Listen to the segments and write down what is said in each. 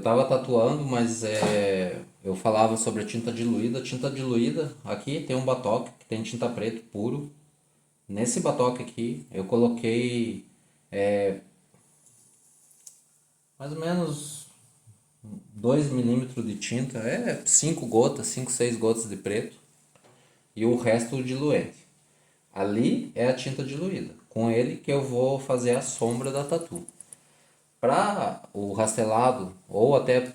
tava tatuando, mas eu falava sobre a tinta diluída. Tinta diluída, aqui tem um batoque que tem tinta preta puro. Nesse batoque aqui eu coloquei mais ou menos 2 milímetros de tinta, 5 gotas, 5 6 gotas de preto e o resto o diluente. Ali é a tinta diluída, com ele que eu vou fazer a sombra da tatu. Para o rastelado, ou até,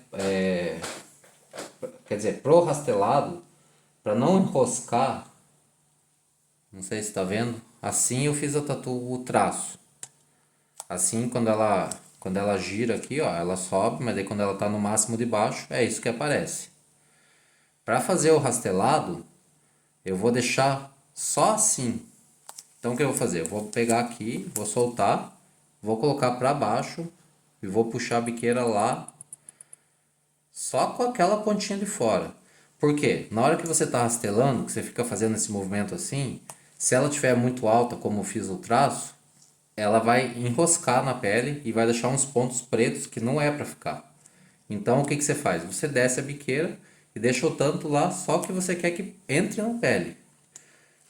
quer dizer, pro rastelado, para não enroscar, não sei se está vendo, assim eu fiz a tatu, o traço. Assim, quando ela gira aqui, ó, ela sobe, mas aí quando ela tá no máximo de baixo, é isso que aparece. Para fazer o rastelado, eu vou deixar só assim. Então o que eu vou fazer? Eu vou pegar aqui, vou soltar, vou colocar para baixo e vou puxar a biqueira lá só com aquela pontinha de fora. Por quê? Na hora que você está rastelando, que você fica fazendo esse movimento assim, se ela estiver muito alta, como eu fiz o traço, ela vai enroscar na pele e vai deixar uns pontos pretos que não é para ficar. Então o que que você faz? Você desce a biqueira e deixa o tanto lá só que você quer que entre na pele.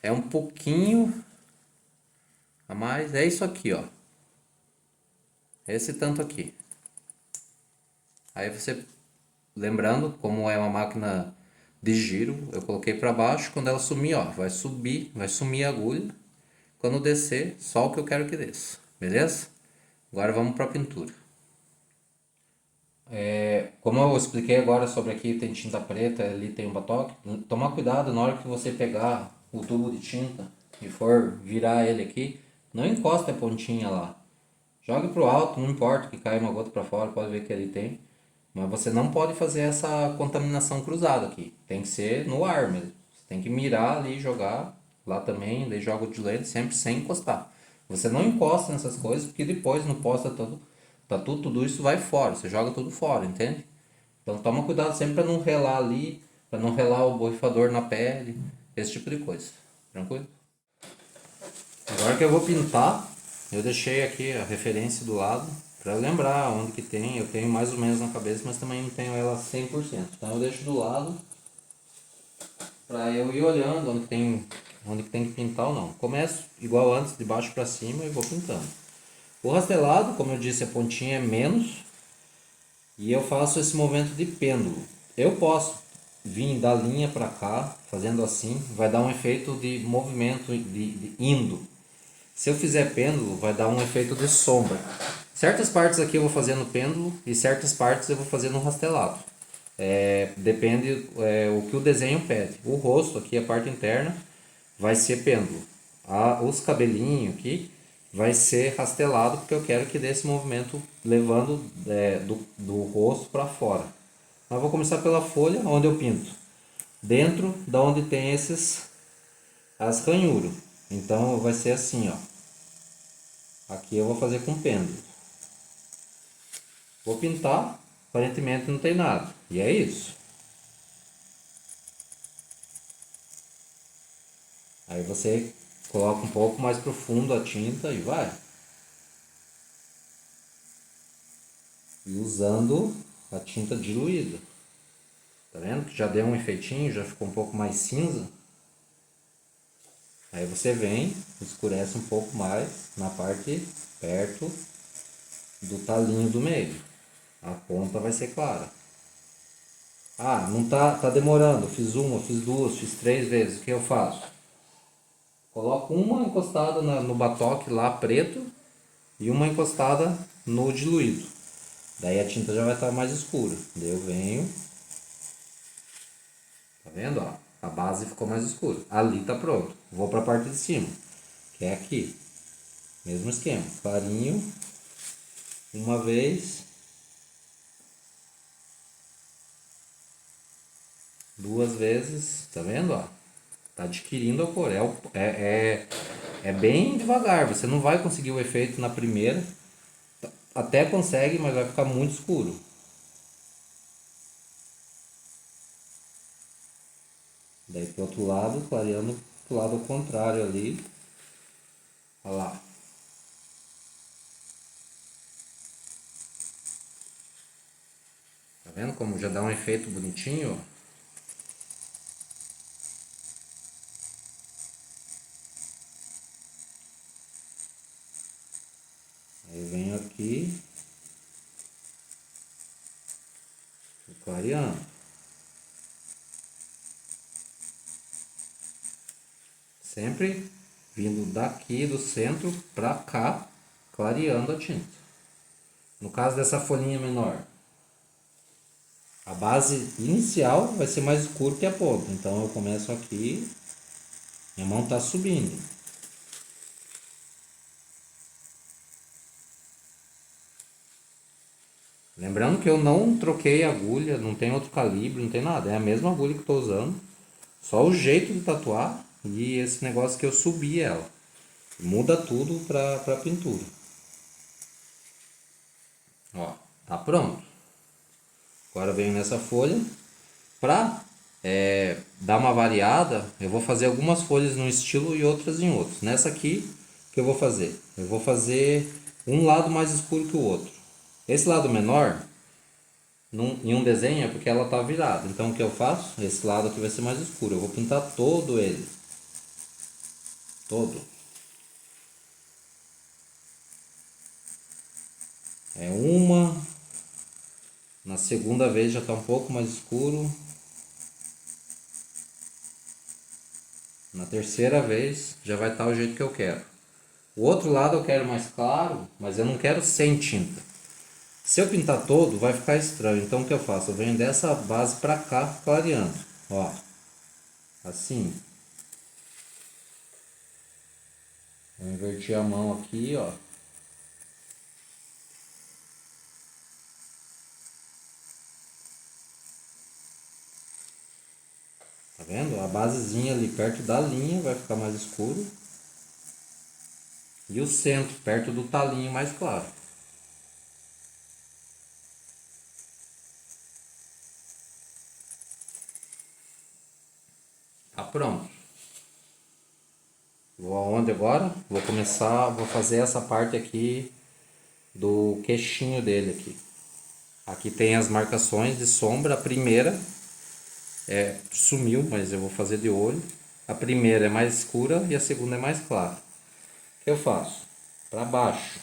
É um pouquinho a mais, é isso aqui, ó. Esse tanto aqui. Aí você, lembrando, como é uma máquina de giro, eu coloquei para baixo, quando ela sumir, ó, vai subir, vai sumir a agulha. Quando descer, só o que eu quero que desça, beleza? Agora vamos para a pintura. Como eu expliquei agora sobre aqui tem tinta preta, ali tem um batoque, tomar cuidado na hora que você pegar o tubo de tinta e for virar ele aqui, não encosta a pontinha lá. Jogue pro alto, não importa que caia uma gota para fora, pode ver que ele tem. Mas você não pode fazer essa contaminação cruzada aqui. Tem que ser no ar mesmo. Você tem que mirar ali e jogar lá também, daí joga o diluente sempre sem encostar. Você não encosta nessas coisas porque depois no pós-tatu, tudo isso vai fora. Você joga tudo fora, entende? Então toma cuidado sempre para não relar ali, para não relar o borrifador na pele, esse tipo de coisa. Tranquilo? Agora que eu vou pintar, eu deixei aqui a referência do lado para lembrar onde que tem. Eu tenho mais ou menos na cabeça, mas também não tenho ela 100%. Então eu deixo do lado para eu ir olhando onde que tem que pintar ou não. Começo igual antes, de baixo para cima e vou pintando. O rastelado, como eu disse, a pontinha é menos e eu faço esse movimento de pêndulo. Eu posso vir da linha para cá, fazendo assim, vai dar um efeito de movimento de indo. Se eu fizer pêndulo, vai dar um efeito de sombra. Certas partes aqui eu vou fazer no pêndulo e certas partes eu vou fazer no rastelado. Depende o que o desenho pede. O rosto, aqui a parte interna, vai ser pêndulo. Os cabelinhos aqui vai ser rastelado porque eu quero que dê esse movimento levando do rosto para fora. Mas vou começar pela folha onde eu pinto. Dentro da onde tem as ranhuras. Então vai ser assim, ó. Aqui eu vou fazer com pêndulo. Vou pintar, aparentemente não tem nada. E é isso. Aí você coloca um pouco mais profundo a tinta e vai. E usando a tinta diluída. Tá vendo que já deu um efeitinho, já ficou um pouco mais cinza? Aí você vem, escurece um pouco mais na parte perto do talinho do meio. A ponta vai ser clara. Ah, não tá demorando. Fiz uma, fiz duas, fiz 3 vezes. O que eu faço? Coloco uma encostada no batoque lá preto e uma encostada no diluído. Daí a tinta já vai estar mais escura. Daí eu venho. Tá vendo? Ó, a base ficou mais escura. Ali tá pronto. Vou para a parte de cima, que é aqui. Mesmo esquema. Clarinho. Uma vez. Duas vezes. Tá vendo? Ó? Tá adquirindo a cor. É bem devagar. Você não vai conseguir o efeito na primeira. Até consegue, mas vai ficar muito escuro. Daí pro outro lado, clareando pro lado ao contrário ali. Olha lá. vendo como já dá um efeito bonitinho, ó? Aí venho aqui, clareando. Sempre vindo daqui do centro pra cá, clareando a tinta. No caso dessa folhinha menor, a base inicial vai ser mais escura que a ponta. Então eu começo aqui, minha mão tá subindo. Lembrando que eu não troquei a agulha, não tem outro calibre, não tem nada. É a mesma agulha que eu tô usando. Só o jeito de tatuar e esse negócio que eu subi ela. Muda tudo pra pintura. Ó, tá pronto. Agora eu venho nessa folha. Pra dar uma variada, eu vou fazer algumas folhas num estilo e outras em outros. Nessa aqui, o que eu vou fazer? Eu vou fazer um lado mais escuro que o outro. Esse lado menor, em um desenho, é porque ela tá virada. Então o que eu faço? Esse lado aqui vai ser mais escuro. Eu vou pintar todo ele. Todo. É uma. Na segunda vez já tá um pouco mais escuro. Na terceira vez já vai estar o jeito que eu quero. O outro lado eu quero mais claro, mas eu não quero sem tinta. Se eu pintar todo, vai ficar estranho. Então o que eu faço? Eu venho dessa base pra cá, clareando. Ó, assim. Eu inverti a mão aqui, ó. Tá vendo? A basezinha ali perto da linha vai ficar mais escuro. E o centro, perto do talinho, mais claro. Tá pronto. Vou aonde agora? Vou fazer essa parte aqui do queixinho dele aqui. Aqui tem as marcações de sombra. A primeira sumiu, mas eu vou fazer de olho. A primeira é mais escura e a segunda é mais clara. O que eu faço? Para baixo.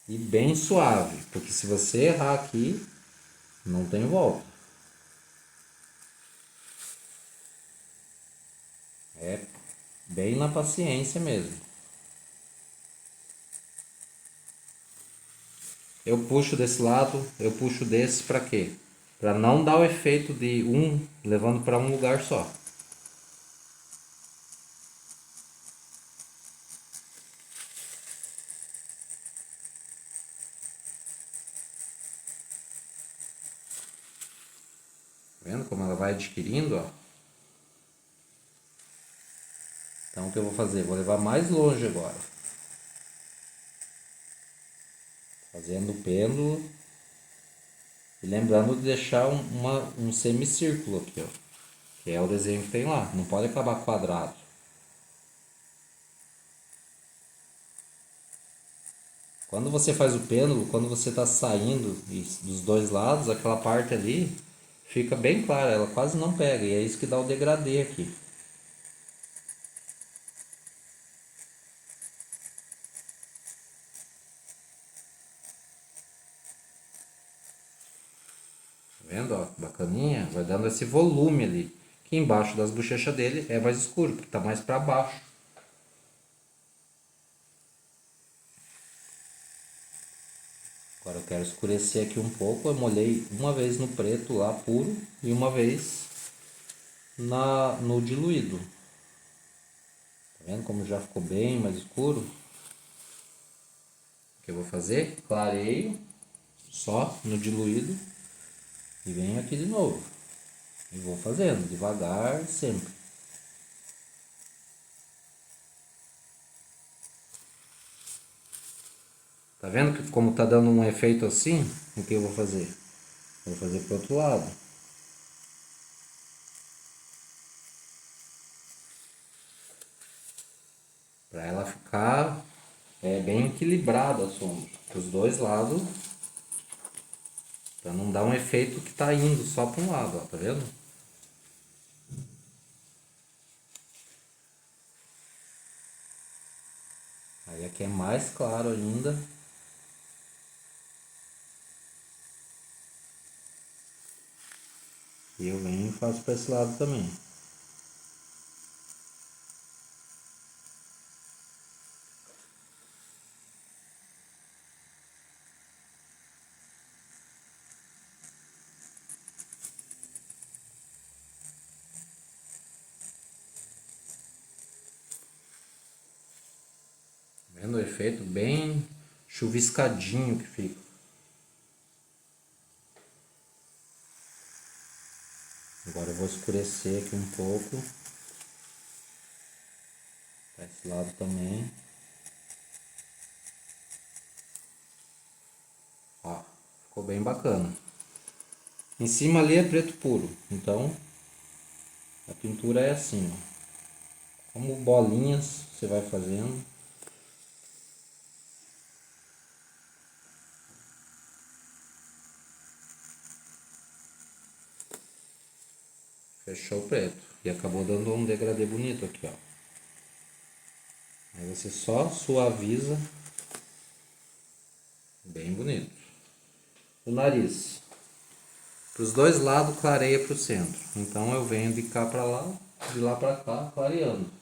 E bem suave, porque se você errar aqui, não tem volta. É bem na paciência mesmo. Eu puxo desse lado, eu puxo desse para quê? Para não dar o efeito de um levando para um lugar só. Tá vendo como ela vai adquirindo, ó? Então o que eu vou fazer? Vou levar mais longe agora. Fazendo o pêndulo. E lembrando de deixar um semicírculo aqui, ó. Que é o desenho que tem lá. Não pode acabar quadrado. Quando você faz o pêndulo, quando você está saindo dos dois lados, aquela parte ali fica bem clara, ela quase não pega. E é isso que dá o degradê aqui. Tá vendo, ó? Bacaninha. Vai dando esse volume ali. Que embaixo das bochechas dele é mais escuro, porque está mais para baixo. Agora eu quero escurecer aqui um pouco. Eu molhei uma vez no preto lá puro e uma vez no diluído. Tá vendo como já ficou bem mais escuro? O que eu vou fazer? Clareio só no diluído e venho aqui de novo. E vou fazendo devagar sempre. Tá vendo que como tá dando um efeito assim? O que eu vou fazer? Vou fazer pro outro lado. Para ela ficar bem equilibrada a sombra. Dos dois lados, para não dar um efeito que tá indo só para um lado, ó, tá vendo? Aí aqui é mais claro ainda. E eu venho e faço para esse lado também. Vendo o efeito bem chuviscadinho que fica. Agora eu vou escurecer aqui um pouco. Para esse lado também. Ó, ficou bem bacana. Em cima ali é preto puro, então a pintura é assim, ó. Como bolinhas você vai fazendo. Fechou o preto. E acabou dando um degradê bonito aqui, ó. Aí você só suaviza. Bem bonito. O nariz. Para os dois lados clareia para o centro. Então eu venho de cá para lá, de lá para cá, clareando.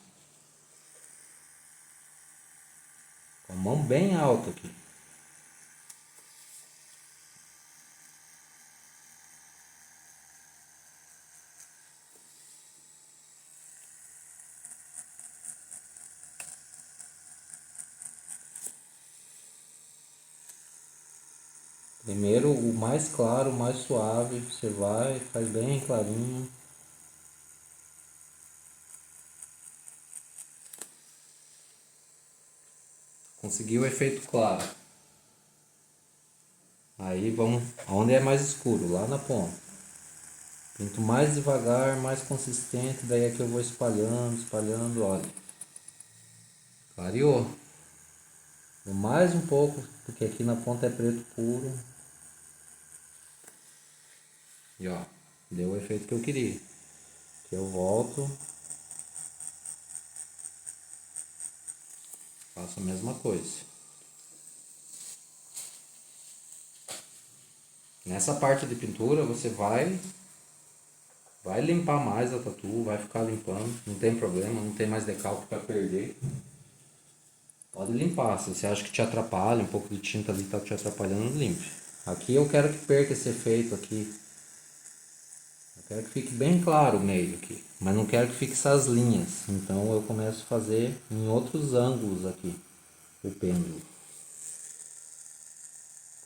Com a mão bem alta aqui. Primeiro o mais claro, o mais suave, você vai, faz bem clarinho. Conseguiu o efeito claro. Aí vamos onde é mais escuro, lá na ponta. Pinto mais devagar, mais consistente, daí aqui eu vou espalhando, espalhando, olha. Clareou. Mais um pouco, porque aqui na ponta é preto puro. E ó, deu o efeito que eu queria. Aqui eu volto. Faço a mesma coisa. Nessa parte de pintura você vai limpar mais a tatu, vai ficar limpando, não tem problema, não tem mais decalque para perder. Pode limpar, se você acha que te atrapalha, um pouco de tinta ali está te atrapalhando, limpe. Aqui eu quero que perca esse efeito aqui. Eu quero que fique bem claro o meio aqui, mas não quero que fique essas linhas. Então eu começo a fazer em outros ângulos aqui o pêndulo.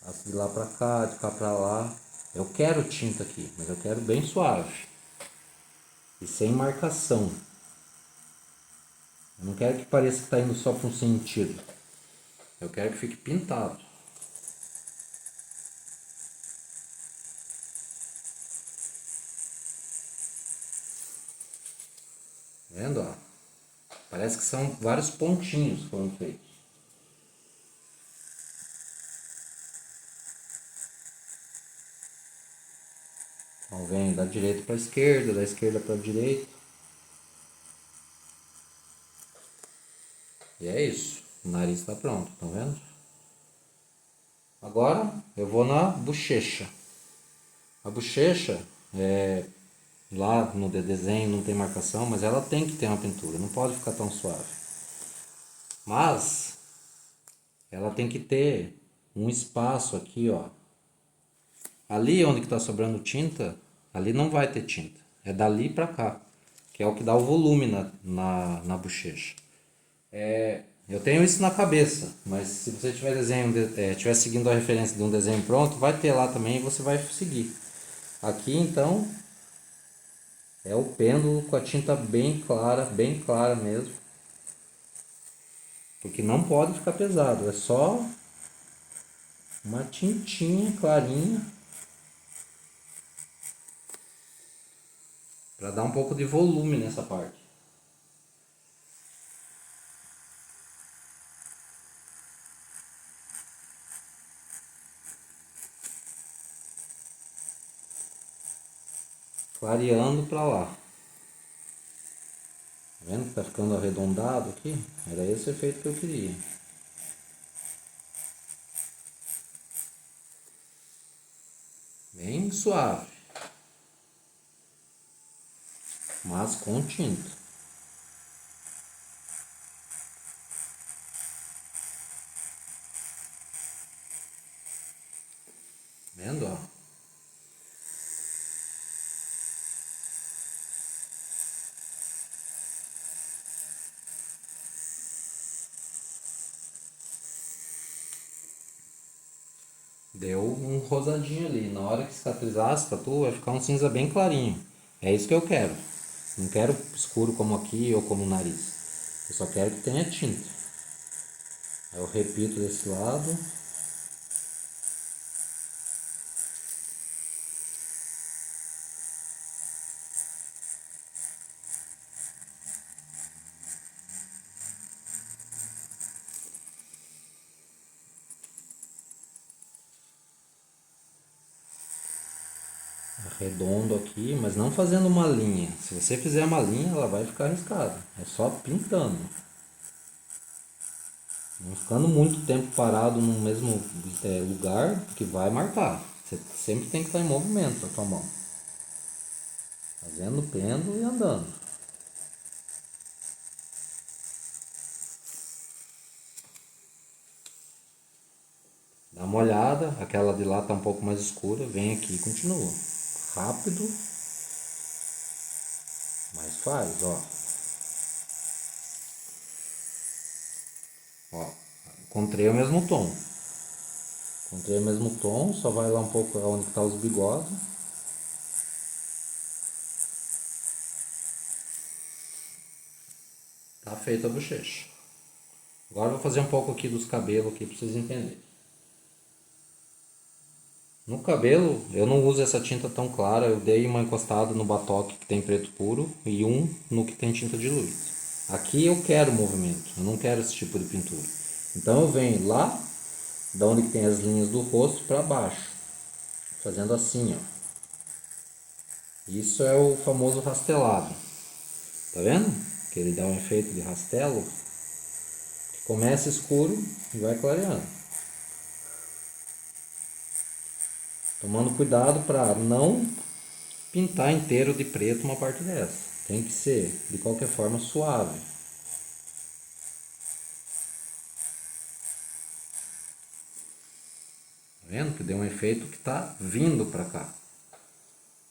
Passo de lá pra cá, de cá pra lá. Eu quero tinta aqui, mas eu quero bem suave. E sem marcação. Eu não quero que pareça que está indo só para um sentido. Eu quero que fique pintado. Vendo, ó? Parece que são vários pontinhos que foram feitos. Então vem da direita para a esquerda, da esquerda para a direita. E é isso. O nariz está pronto, tá vendo? Agora eu vou na bochecha. A bochecha, lá no desenho não tem marcação, mas ela tem que ter uma pintura, não pode ficar tão suave. Mas ela tem que ter um espaço aqui, ó. Ali onde que está sobrando tinta, ali não vai ter tinta. É dali para cá, que é o que dá o volume na bochecha. Eu tenho isso na cabeça, mas se você estiver seguindo a referência de um desenho pronto, vai ter lá também e você vai seguir. Aqui então é o pêndulo com a tinta bem clara mesmo. Porque não pode ficar pesado, é só uma tintinha clarinha para dar um pouco de volume nessa parte. clareando para lá. Tá vendo que tá ficando arredondado aqui? Era esse o efeito que eu queria. Bem suave, mas com tinta. Vendo, ó? Deu um rosadinho ali. Na hora que cicatrizar a tatu, vai ficar um cinza bem clarinho. É isso que eu quero. Não quero escuro como aqui ou como o nariz. Eu só quero que tenha tinta. Eu repito desse lado. Arredondo aqui, mas não fazendo uma linha. Se você fizer uma linha, ela vai ficar riscada. É só pintando. Não ficando muito tempo parado no mesmo lugar, porque vai marcar. Você sempre tem que estar em movimento a tua mão. Fazendo pêndulo e andando. Dá uma olhada, aquela de lá tá um pouco mais escura, vem aqui e continua. Rápido, mas faz, ó. Ó, encontrei o mesmo tom. Encontrei o mesmo tom, só vai lá um pouco onde tá os bigodes. Tá feita a bochecha. Agora eu vou fazer um pouco aqui dos cabelos aqui pra vocês entenderem. No cabelo eu não uso essa tinta tão clara, eu dei uma encostada no batoque que tem preto puro e um no que tem tinta diluída. Aqui eu quero movimento, eu não quero esse tipo de pintura. Então eu venho lá, da onde tem as linhas do rosto para baixo, fazendo assim, ó. Isso é o famoso rastelado. Tá vendo? Que ele dá um efeito de rastelo. Começa escuro e vai clareando. Tomando cuidado para não pintar inteiro de preto uma parte dessa. Tem que ser, de qualquer forma, suave. Tá vendo? Que deu um efeito que tá vindo para cá.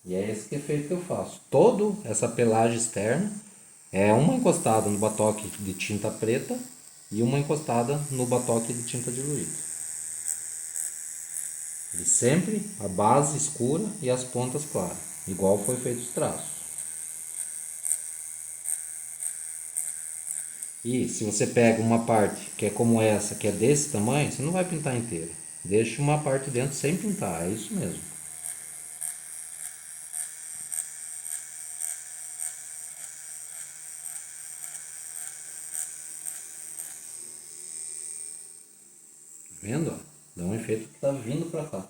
E é esse efeito que eu faço. Toda essa pelagem externa é uma encostada no batoque de tinta preta e uma encostada no batoque de tinta diluída. E sempre a base escura e as pontas claras, igual foi feito os traços. E se você pega uma parte que é como essa, que é desse tamanho, você não vai pintar inteira. Deixa uma parte dentro sem pintar, é isso mesmo. Tá vendo? Dá um efeito que tá vindo pra cá.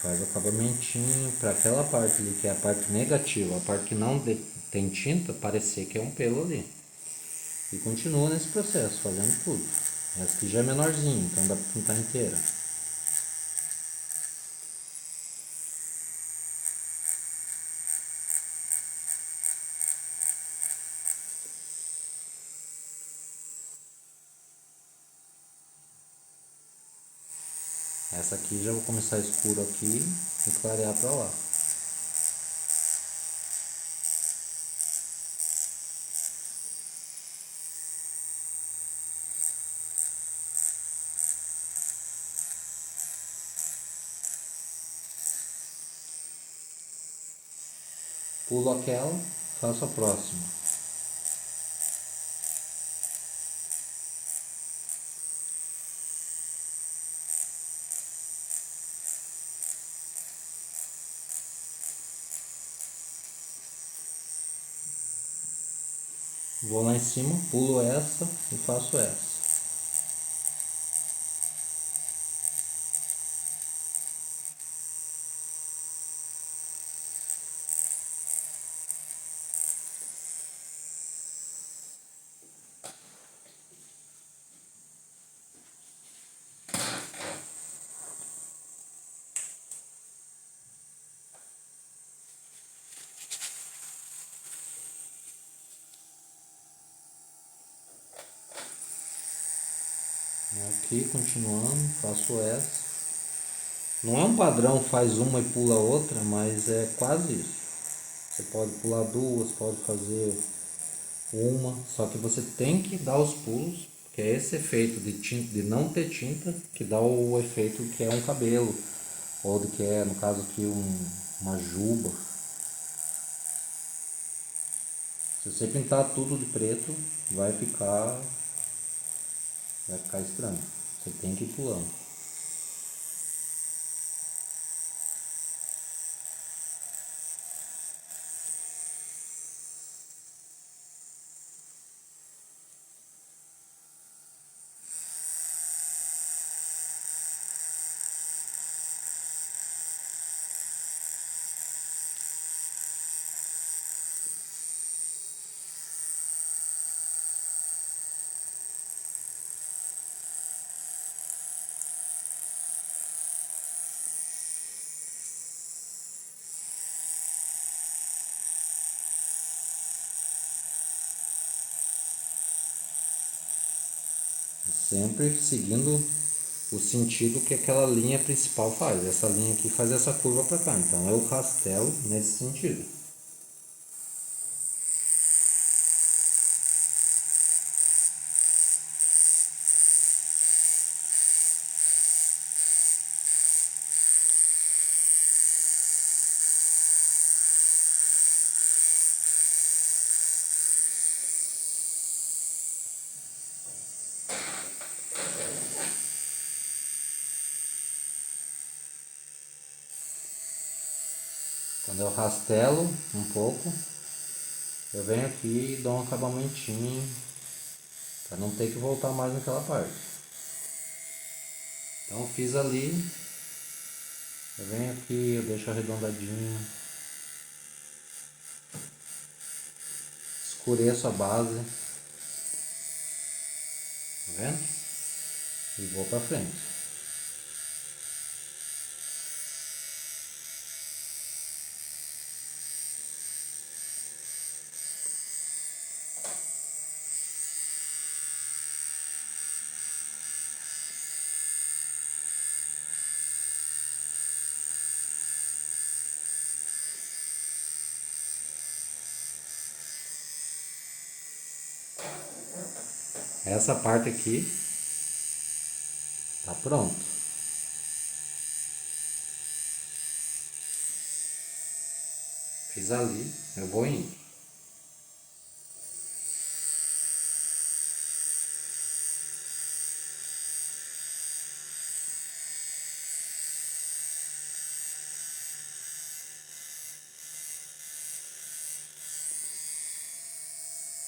Faz o acabamentinho para aquela parte ali que é a parte negativa, a parte que não tem tinta, parecer que é um pelo ali. E continua nesse processo, fazendo tudo. Essa aqui já é menorzinho, então dá para pintar inteira. Essa aqui já vou começar escuro aqui e clarear para lá. Pulo aquela, faço a próxima. Vou lá em cima, pulo essa e faço essa. Aqui, continuando, faço essa. Não é um padrão, faz uma e pula outra, mas é quase isso. Você pode pular duas, pode fazer uma, só que você tem que dar os pulos, porque é esse efeito de tinta, de não ter tinta, que dá o efeito que é um cabelo, ou de que é, no caso aqui, uma juba. Se você pintar tudo de preto, vai ficar estranho. Você tem que ir pulando. Sempre seguindo o sentido que aquela linha principal faz. Essa linha aqui faz essa curva para cá, então eu rastelo nesse sentido. Quando eu rastelo um pouco, eu venho aqui e dou um acabamentinho para não ter que voltar mais naquela parte. Então eu fiz ali, eu venho aqui, eu deixo arredondadinho, escureço a base, tá vendo? E vou para frente. Essa parte aqui tá pronto. Fiz ali, eu vou indo.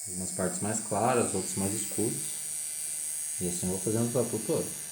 Umas partes mais claras, outras mais escuras. E assim eu vou fazendo o papo todo.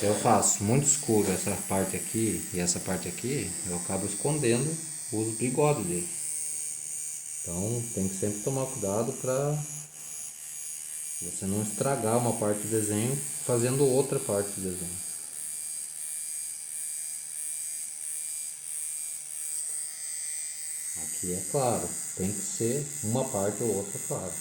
eu faço muito escuro essa parte aqui e essa parte aqui, eu acabo escondendo os bigodes dele. Então tem que sempre tomar cuidado para você não estragar uma parte do desenho fazendo outra parte do desenho. Aqui é claro, tem que ser uma parte ou outra claro.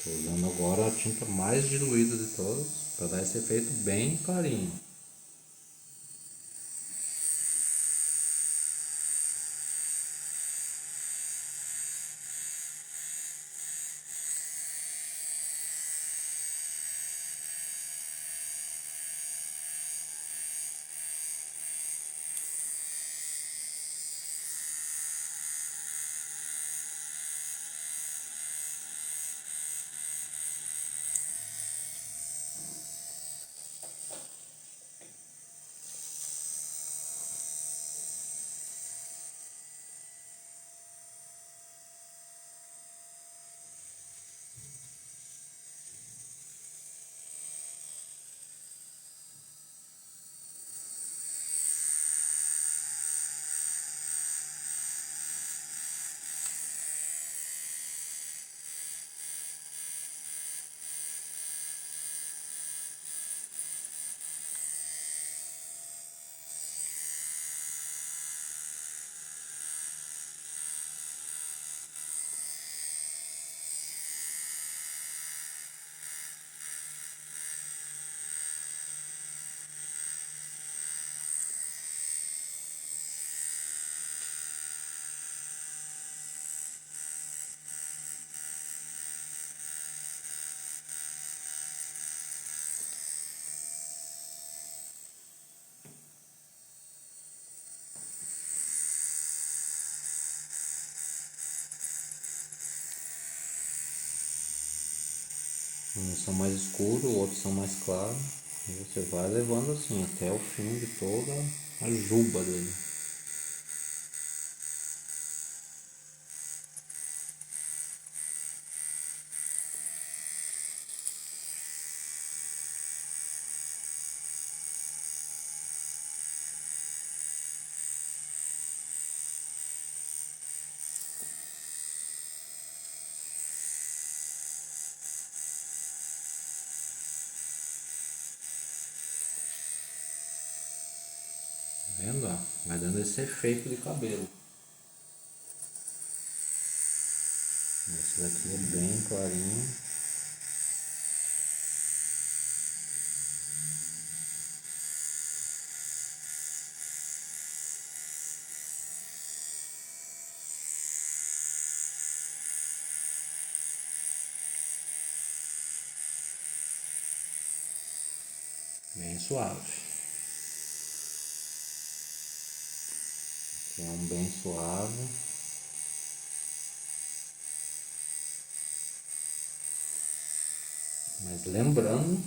Estou usando agora a tinta mais diluída de todas para dar esse efeito bem clarinho. Uns são mais escuros, outros são mais claros. E você vai levando assim até o fim de toda a juba dele. Tá vendo? Ó? Vai dando esse efeito de cabelo. Esse daqui é bem clarinho. Bem suave. Aqui é um bem suave. Mas lembrando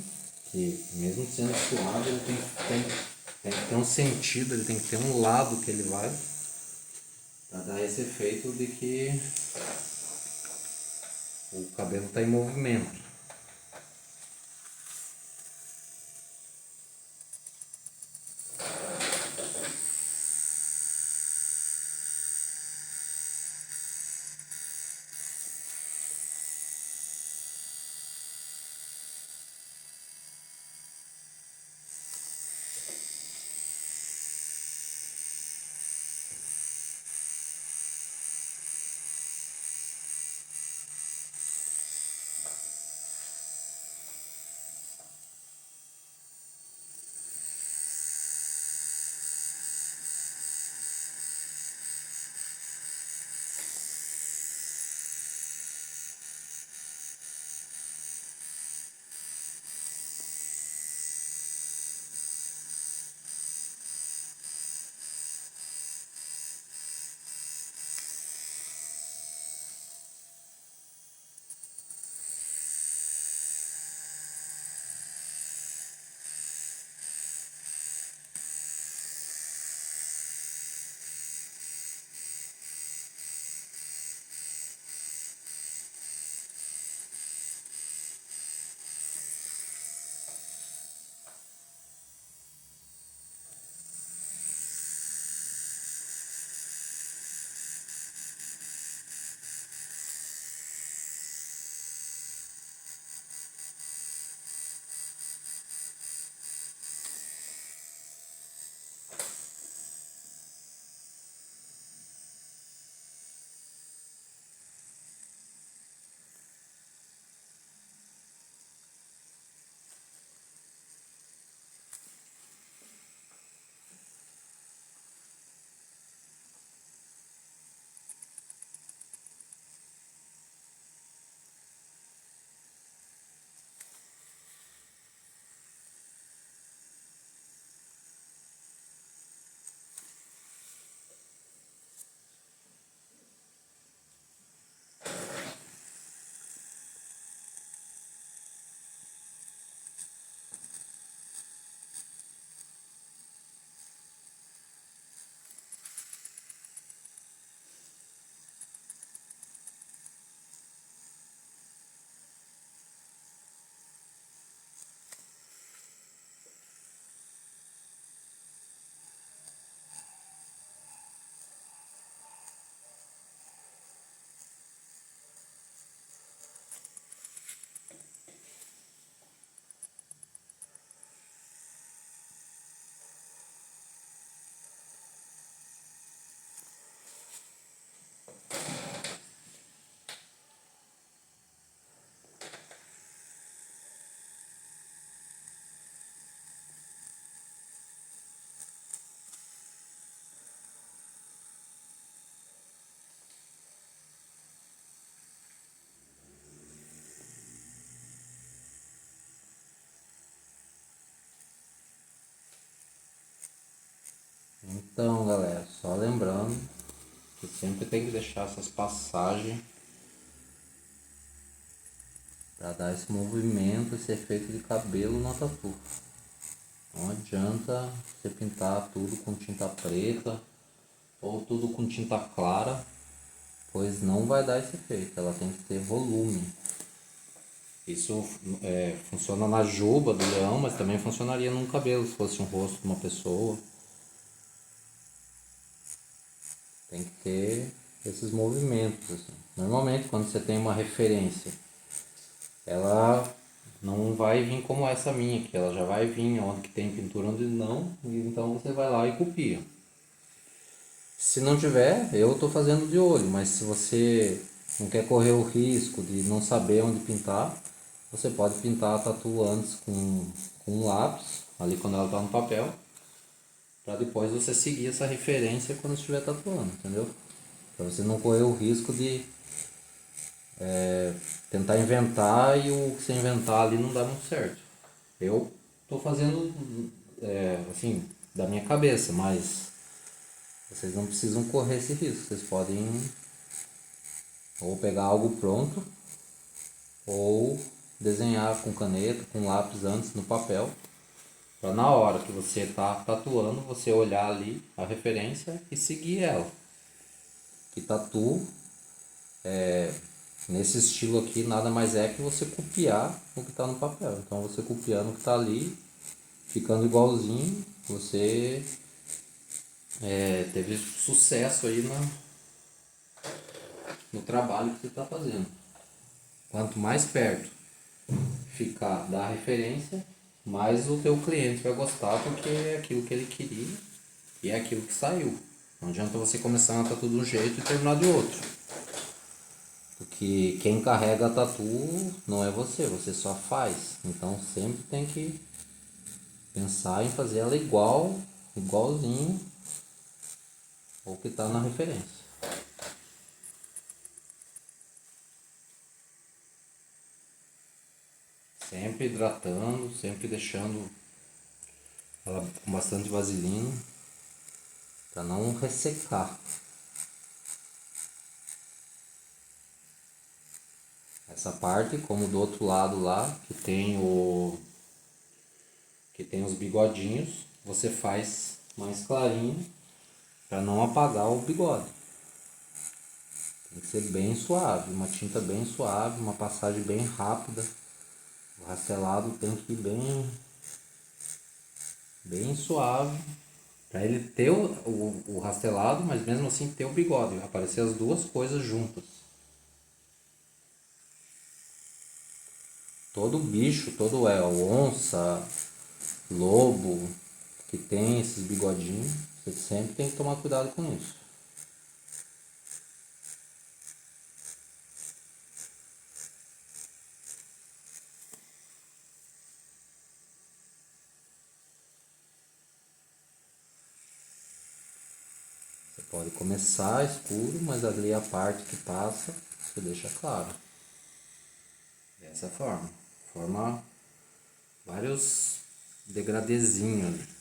que mesmo sendo suave, ele tem que ter um sentido, ele tem que ter um lado que ele vai para dar esse efeito de que o cabelo está em movimento. Então, galera, só lembrando que sempre tem que deixar essas passagens para dar esse movimento, esse efeito de cabelo na tatu. Não adianta você pintar tudo com tinta preta ou tudo com tinta clara, pois não vai dar esse efeito. Ela tem que ter volume. Isso funciona na juba do leão, mas também funcionaria num cabelo, se fosse um rosto de uma pessoa. Tem que ter esses movimentos. Assim. Normalmente, quando você tem uma referência, ela não vai vir como essa minha, que ela já vai vir onde que tem pintura, onde não, e então você vai lá e copia. Se não tiver, eu estou fazendo de olho, mas se você não quer correr o risco de não saber onde pintar, você pode pintar a tatu antes com um lápis, ali quando ela está no papel, para depois você seguir essa referência quando estiver tatuando, entendeu? Para você não correr o risco de tentar inventar e o que você inventar ali não dá muito certo. Eu estou fazendo assim, da minha cabeça, mas vocês não precisam correr esse risco. Vocês podem ou pegar algo pronto ou desenhar com caneta, com lápis antes no papel, para na hora que você está tatuando, você olhar ali a referência e seguir ela. Que tatu, nesse estilo aqui, nada mais é que você copiar o que está no papel. Então você copiando o que está ali, ficando igualzinho, você teve sucesso aí no trabalho que você está fazendo. Quanto mais perto ficar da referência, mais o teu cliente vai gostar, porque é aquilo que ele queria e é aquilo que saiu. Não adianta você começar a tatu de um jeito e terminar de outro. Porque quem carrega a tatu não é você, você só faz. Então sempre tem que pensar em fazer ela igualzinho ao que está na referência. Sempre hidratando, sempre deixando ela com bastante vaselina para não ressecar. Essa parte, como do outro lado lá, que tem os bigodinhos, você faz mais clarinho para não apagar o bigode. Tem que ser bem suave, uma tinta bem suave, uma passagem bem rápida. O rastelado tem que ir bem suave para ele ter o rastelado, mas mesmo assim ter o bigode, aparecer as duas coisas juntas. Todo bicho, todo onça, lobo que tem esses bigodinhos, você sempre tem que tomar cuidado com isso. Você pode começar escuro, mas ali a parte que passa, você deixa claro. Dessa forma. Forma vários degradezinhos ali.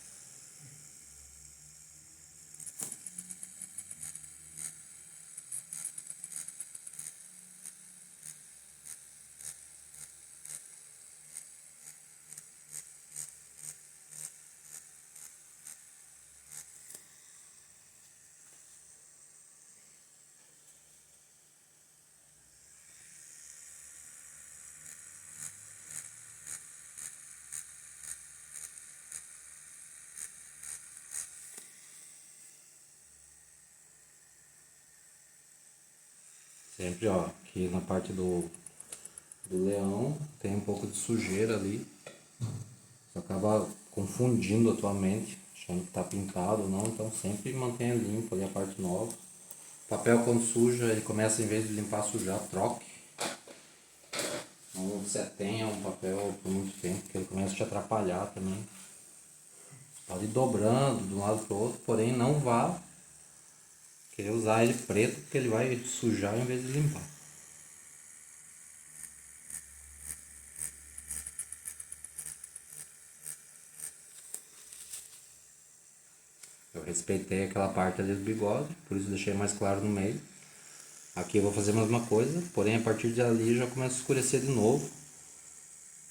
Sempre, ó, aqui na parte do leão tem um pouco de sujeira ali. Você acaba confundindo a tua mente, achando que tá pintado ou não, então sempre mantenha limpo ali a parte nova. O papel quando suja, ele começa, em vez de limpar, sujar, troque. Não se atenha a um papel por muito tempo, porque ele começa a te atrapalhar também. Pode ir dobrando de um lado para o outro, porém não vá querer usar ele preto, porque ele vai sujar em vez de limpar. Eu respeitei aquela parte ali do bigode, por isso deixei mais claro no meio. Aqui eu vou fazer a mesma coisa, porém a partir de ali já começa a escurecer de novo,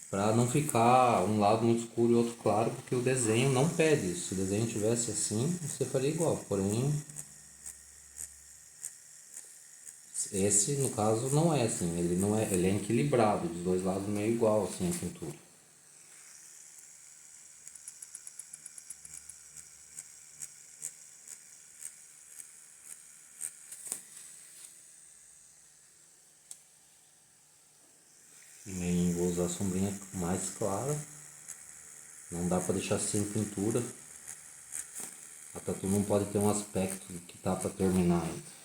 para não ficar um lado muito escuro e outro claro, porque o desenho não pede isso. Se o desenho tivesse assim, você faria igual, porém esse no caso não é assim, ele não é, ele é equilibrado, dos dois lados meio igual assim a pintura. E vou usar a sombrinha mais clara, não dá para deixar sem pintura. A tatu não pode ter um aspecto que tá para terminar ainda.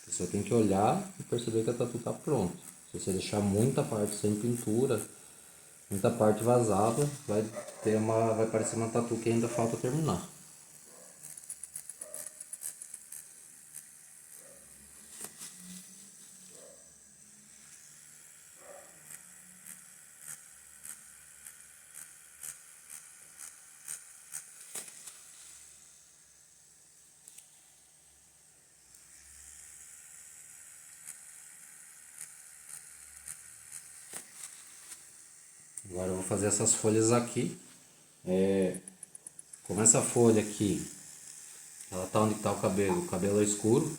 Você tem que olhar e perceber que a tatu tá pronta. Se você deixar muita parte sem pintura, muita parte vazada, vai parecer uma tatu que ainda falta terminar. Agora eu vou fazer essas folhas aqui. Como essa folha aqui, ela tá onde tá o cabelo é escuro,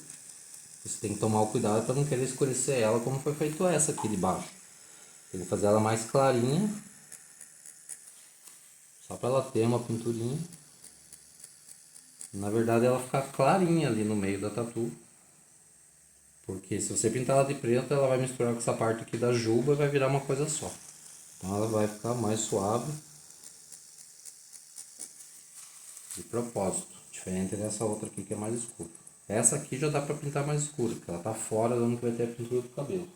você tem que tomar o cuidado para não querer escurecer ela como foi feito essa aqui de baixo. Tem que fazer ela mais clarinha, só para ela ter uma pinturinha. Na verdade ela ficar clarinha ali no meio da tatu. Porque se você pintar ela de preto, ela vai misturar com essa parte aqui da juba e vai virar uma coisa só. Então ela vai ficar mais suave de propósito, diferente dessa outra aqui que é mais escura. Essa aqui já dá pra pintar mais escura, porque ela tá fora da onde vai ter a pintura do cabelo.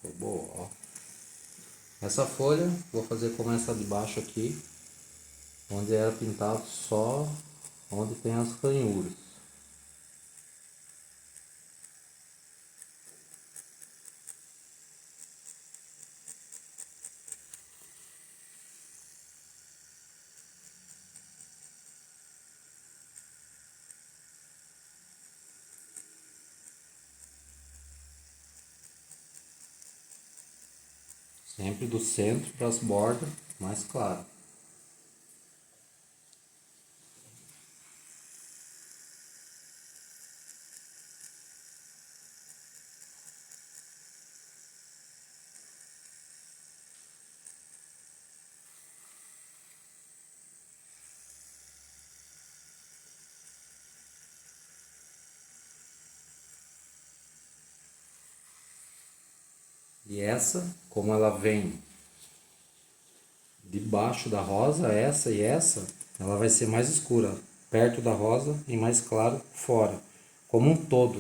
Ficou boa, ó. Essa folha, vou fazer como essa de baixo aqui, onde era pintado só onde tem as ranhuras. Sempre do centro para as bordas mais claras. E essa, como ela vem debaixo da rosa, essa e essa, ela vai ser mais escura perto da rosa e mais claro fora, como um todo.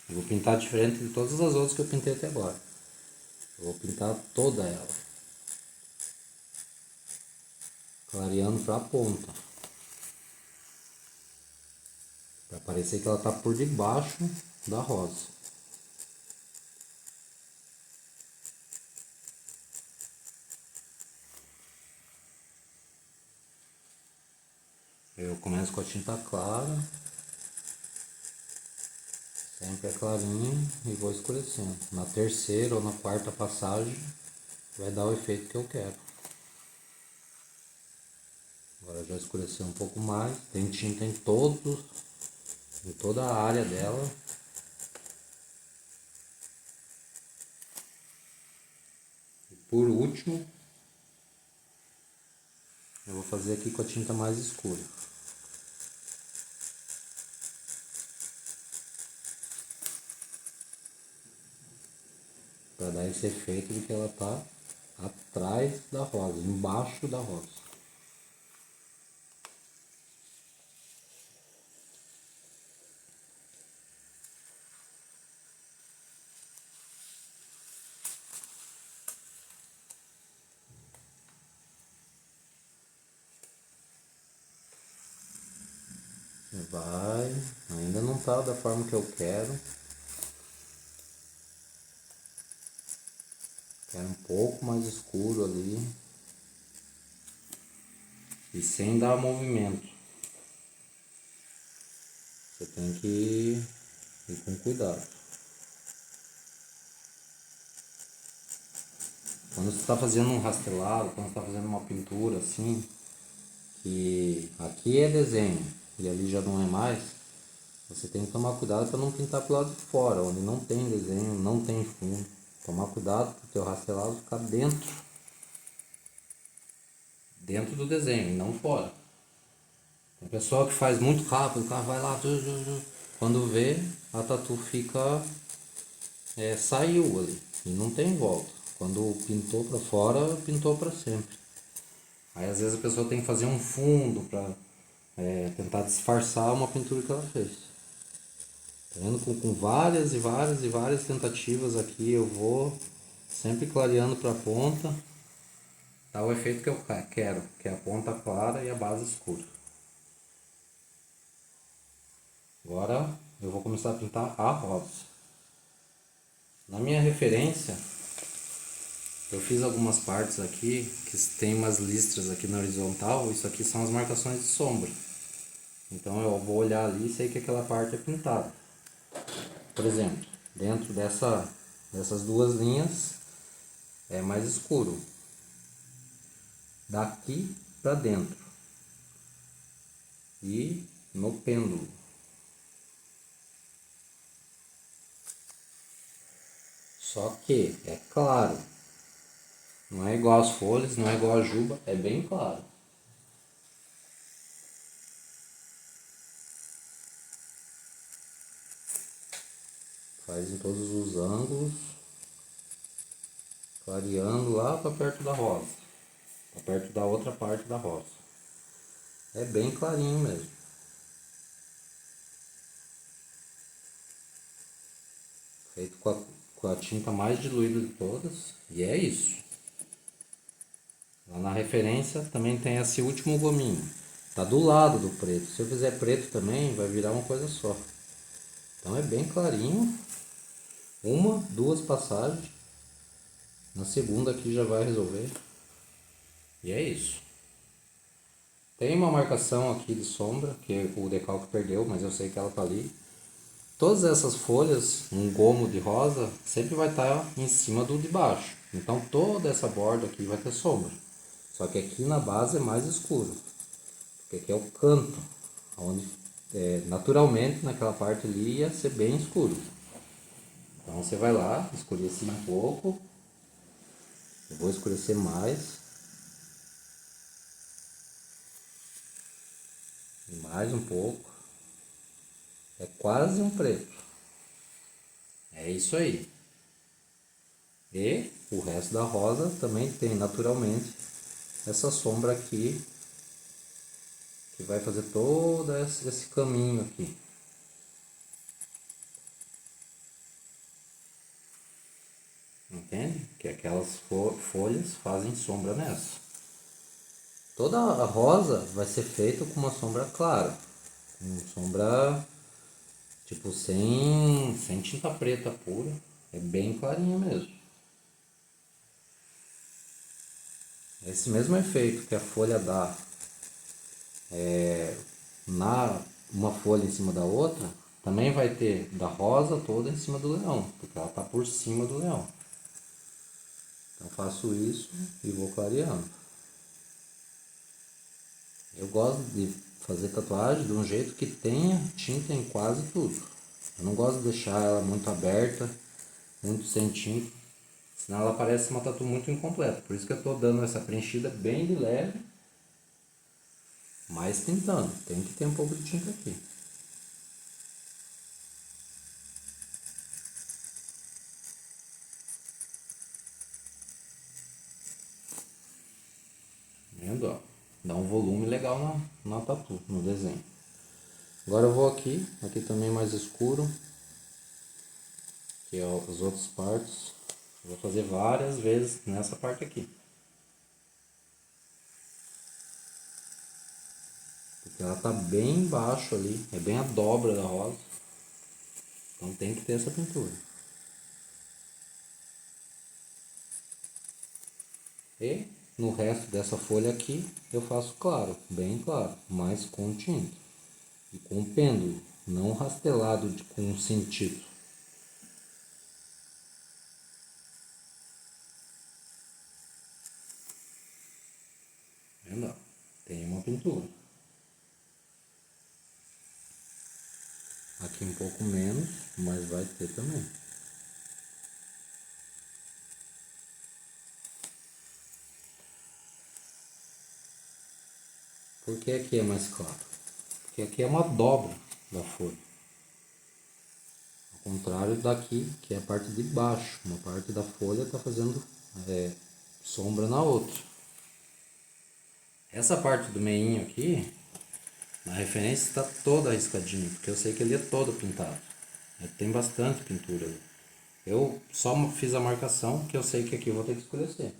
Eu vou pintar diferente de todas as outras que eu pintei até agora. Eu vou pintar toda ela, clareando para a ponta, para parecer que ela está por debaixo da rosa. Eu começo com a tinta clara, sempre é clarinho, e vou escurecendo. Na terceira ou na quarta passagem vai dar o efeito que eu quero. Agora já escureceu um pouco mais, tem tinta em toda a área dela. E por último, eu vou fazer aqui com a tinta mais escura. Para dar esse efeito de que ela tá atrás da rosa, embaixo da rosa. vai, ainda não tá da forma que eu quero. Quero um pouco mais escuro ali. E sem dar movimento. Você tem que ir com cuidado. Quando você está fazendo um rastelado, quando você está fazendo uma pintura assim, que aqui é desenho e ali já não é mais, você tem que tomar cuidado para não pintar pro lado de fora, onde não tem desenho, não tem fundo. Tomar cuidado para o teu rastelado ficar dentro do desenho e não fora. Tem pessoa que faz muito rápido, o cara vai lá, quando vê, a tatu fica, saiu ali e não tem volta. Quando pintou para fora, pintou para sempre. Aí às vezes a pessoa tem que fazer um fundo para tentar disfarçar uma pintura que ela fez. Tá vendo? Com várias e várias e várias tentativas aqui eu vou sempre clareando para a ponta. Dá o efeito que eu quero, que é a ponta clara e a base escura. Agora eu vou começar a pintar a rosa. Na minha referência, eu fiz algumas partes aqui que tem umas listras aqui na horizontal. Isso aqui são as marcações de sombra. Então eu vou olhar ali e sei que aquela parte é pintada. Por exemplo, dentro dessas duas linhas é mais escuro. Daqui para dentro. E no pêndulo. Só que é claro. Não é igual as folhas, não é igual a juba, é bem claro. Faz em todos os ângulos, clareando lá para perto da rosa, para perto da outra parte da rosa. É bem clarinho mesmo. Feito com a tinta mais diluída de todas, e é isso. Lá na referência também tem esse último gominho. Tá do lado do preto. Se eu fizer preto também, vai virar uma coisa só. Então é bem clarinho. Uma, duas passagens. Na segunda aqui já vai resolver. E é isso. Tem uma marcação aqui de sombra, que o decalque perdeu, mas eu sei que ela tá ali. Todas essas folhas, um gomo de rosa, sempre vai estar em cima do de baixo. Então toda essa borda aqui vai ter sombra. Só que aqui na base é mais escuro. Porque aqui é o canto, onde naturalmente naquela parte ali ia ser bem escuro. Então você vai lá, escurece um pouco. Eu vou escurecer mais. Mais um pouco. É quase um preto. É isso aí. E o resto da rosa também tem naturalmente essa sombra aqui, que vai fazer todo esse caminho aqui. Entende? Que aquelas folhas fazem sombra nessa. Toda a rosa vai ser feita com uma sombra clara. Uma sombra tipo sem tinta preta pura. É bem clarinha mesmo. Esse mesmo efeito que a folha dá uma folha em cima da outra, também vai ter da rosa toda em cima do leão, porque ela está por cima do leão. Então faço isso e vou clareando. Eu gosto de fazer tatuagem de um jeito que tenha tinta em quase tudo. Eu não gosto de deixar ela muito aberta, muito sem tinta, senão ela parece uma tatu muito incompleta. Por isso que eu estou dando essa preenchida bem de leve, mas pintando. Tem que ter um pouco de tinta aqui. Vendo, ó? Dá um volume legal na tatu, no desenho. Agora eu vou aqui também mais escuro, que é as outras partes. Vou fazer várias vezes nessa parte aqui. Porque ela tá bem embaixo ali, é bem a dobra da rosa. Então tem que ter essa pintura. E no resto dessa folha aqui eu faço claro, bem claro, mas com tinta. E com pêndulo, não rastelado com sentido. Vendo? Tem uma pintura. Aqui um pouco menos, mas vai ter também. Por que aqui é mais claro? Porque aqui é uma dobra da folha. Ao contrário daqui, que é a parte de baixo. Uma parte da folha está fazendo sombra na outra. Essa parte do meinho aqui, na referência está toda riscadinha, porque eu sei que ele é todo pintado. Tem bastante pintura ali. Eu só fiz a marcação que eu sei que aqui eu vou ter que escurecer.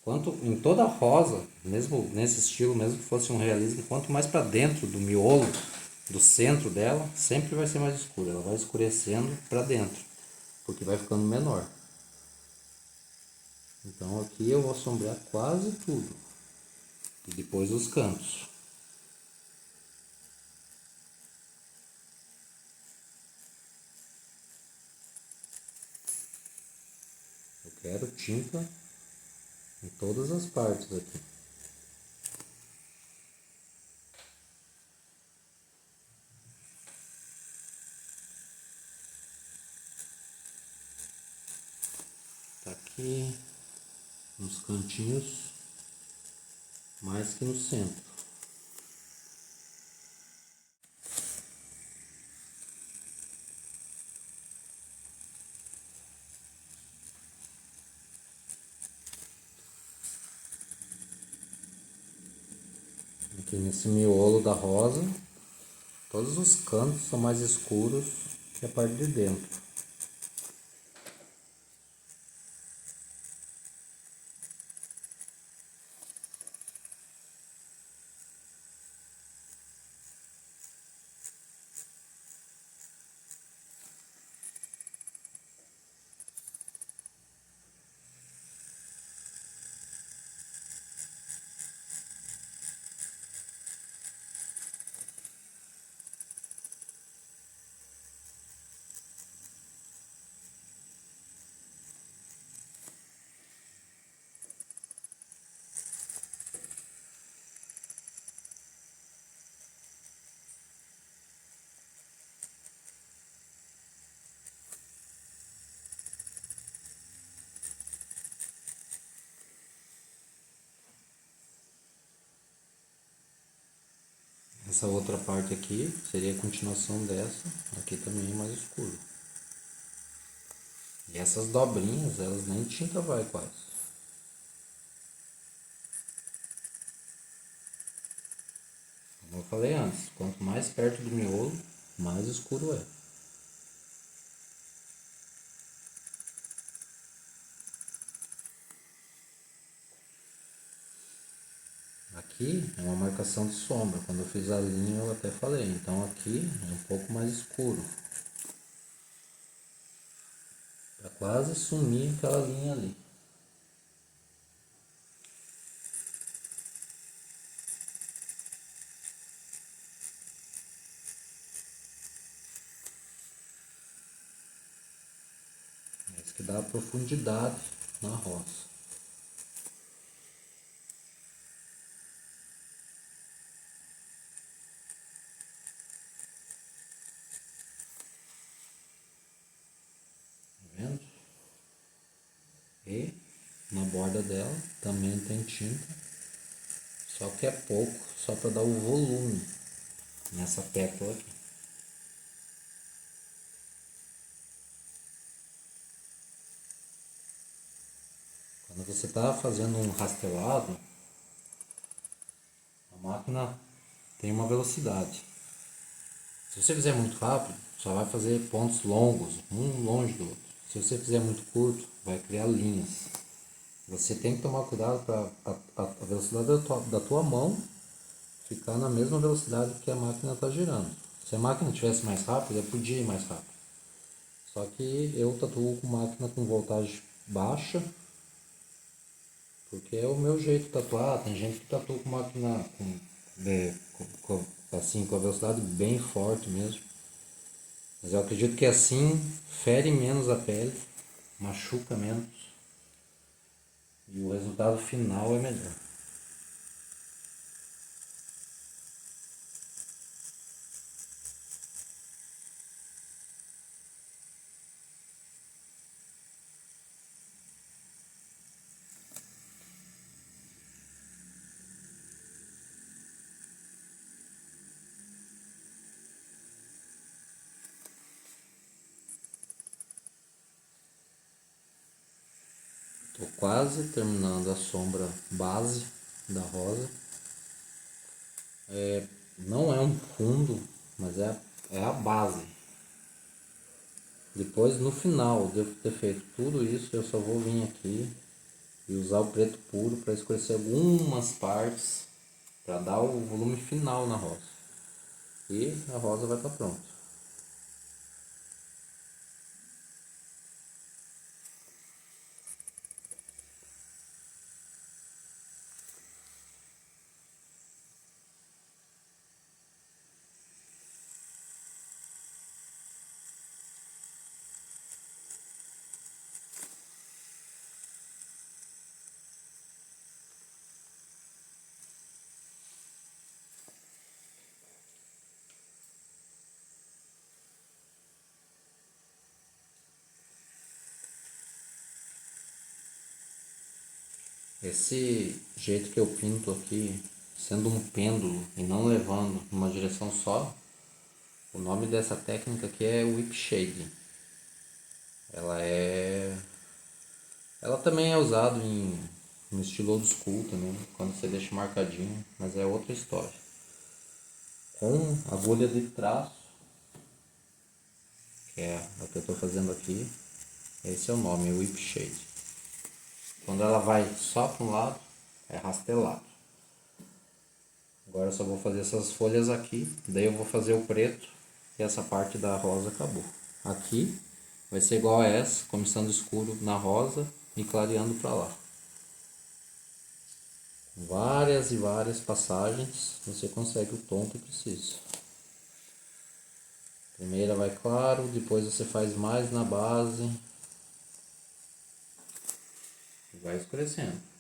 Quanto em toda a rosa, mesmo nesse estilo, mesmo que fosse um realismo, quanto mais para dentro do miolo, do centro dela, sempre vai ser mais escura. Ela vai escurecendo para dentro, porque vai ficando menor. Então aqui eu vou sombrear quase tudo. E depois os cantos. Eu quero tinta em todas as partes aqui. Tá aqui nos cantinhos, mais que no centro. Aqui nesse miolo da rosa, todos os cantos são mais escuros que a parte de dentro. Essa outra parte aqui seria a continuação dessa, aqui também é mais escuro. E essas dobrinhas, elas nem tinta vai quase. Como eu falei antes, quanto mais perto do miolo, mais escuro é. Aqui é uma marcação de sombra, quando eu fiz a linha eu até falei, então aqui é um pouco mais escuro. Para quase sumir aquela linha ali. É isso que dá profundidade na roça. Tá vendo? E na borda dela também tem tinta, só que é pouco, só para dar o volume nessa pétala aqui. Quando você está fazendo um rastelado, a máquina tem uma velocidade. Se você fizer muito rápido, só vai fazer pontos longos, um longe do outro. Se você fizer muito curto, vai criar linhas. Você tem que tomar cuidado para a velocidade da tua mão ficar na mesma velocidade que a máquina está girando. Se a máquina tivesse mais rápida, eu podia ir mais rápido. Só que eu tatuo com máquina com voltagem baixa, porque é o meu jeito de tatuar. Tem gente que tatua com máquina assim, com a velocidade bem forte mesmo. Mas eu acredito que assim fere menos a pele, machuca menos e o resultado final é melhor. Estou quase terminando a sombra base da rosa. Não é um fundo, mas é a base. Depois, no final, devo ter feito tudo isso, eu só vou vir aqui e usar o preto puro para escurecer algumas partes, para dar o volume final na rosa. E a rosa vai estar pronta. Esse jeito que eu pinto aqui, sendo um pêndulo e não levando numa direção só, o nome dessa técnica aqui é whip shade. Ela é, ela também é usada no estilo old school também, quando você deixa marcadinho, mas é outra história. Com agulha de traço, que é o que eu estou fazendo aqui, esse é o nome, whip shade. Quando ela vai só para um lado, é rastelado. Agora eu só vou fazer essas folhas aqui, daí eu vou fazer o preto e essa parte da rosa acabou. Aqui vai ser igual a essa, começando escuro na rosa e clareando para lá. Várias e várias passagens você consegue o tom que precisa. Primeira vai claro, depois você faz mais na base e vai escurecendo.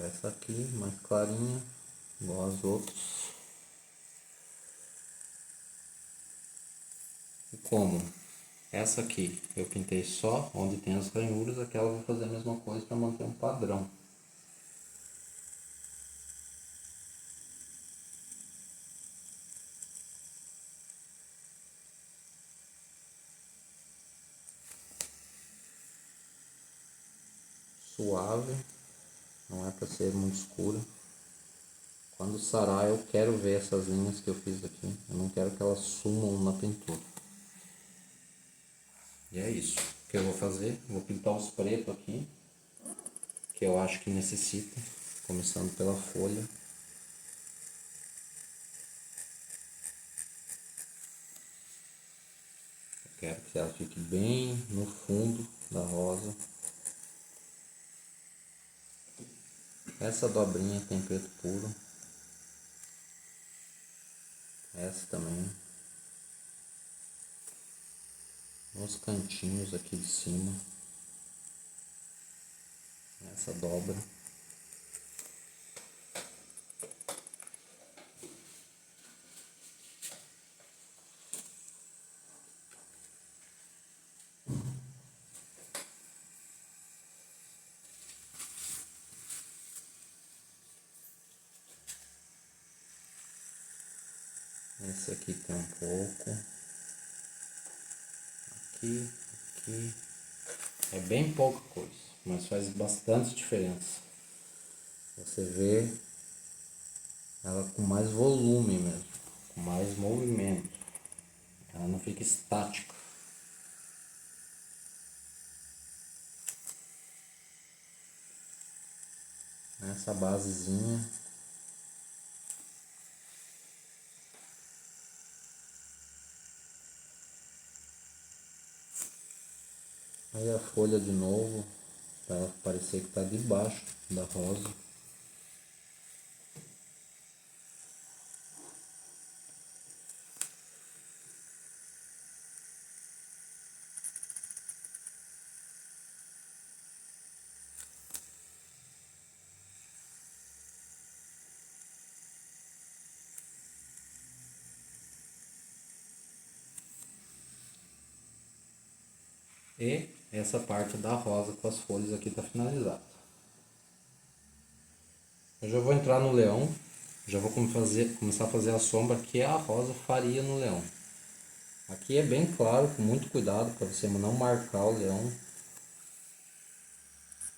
Essa aqui mais clarinha, igual as outras. E como essa aqui eu pintei só onde tem as ranhuras, aquela eu vou fazer a mesma coisa para manter um padrão. Suave, não é para ser muito escura. Quando sarar eu quero ver essas linhas que eu fiz aqui, eu não quero que elas sumam na pintura. E é isso que eu vou fazer, vou pintar os pretos aqui, que eu acho que necessita, começando pela folha. Eu quero que ela fique bem no fundo da rosa. Essa dobrinha tem preto puro. Essa também. Nos cantinhos aqui de cima. Essa dobra. Esse aqui tem um pouco. Aqui, aqui. É bem pouca coisa, mas faz bastante diferença. Você vê ela com mais volume mesmo, com mais movimento. Ela não fica estática. Essa basezinha. Aí a folha de novo, para ela parecer que está debaixo da rosa. E essa parte da rosa com as folhas aqui está finalizada. Eu já vou entrar no leão, já vou começar a fazer a sombra que a rosa faria no leão. Aqui é bem claro, com muito cuidado para você não marcar o leão.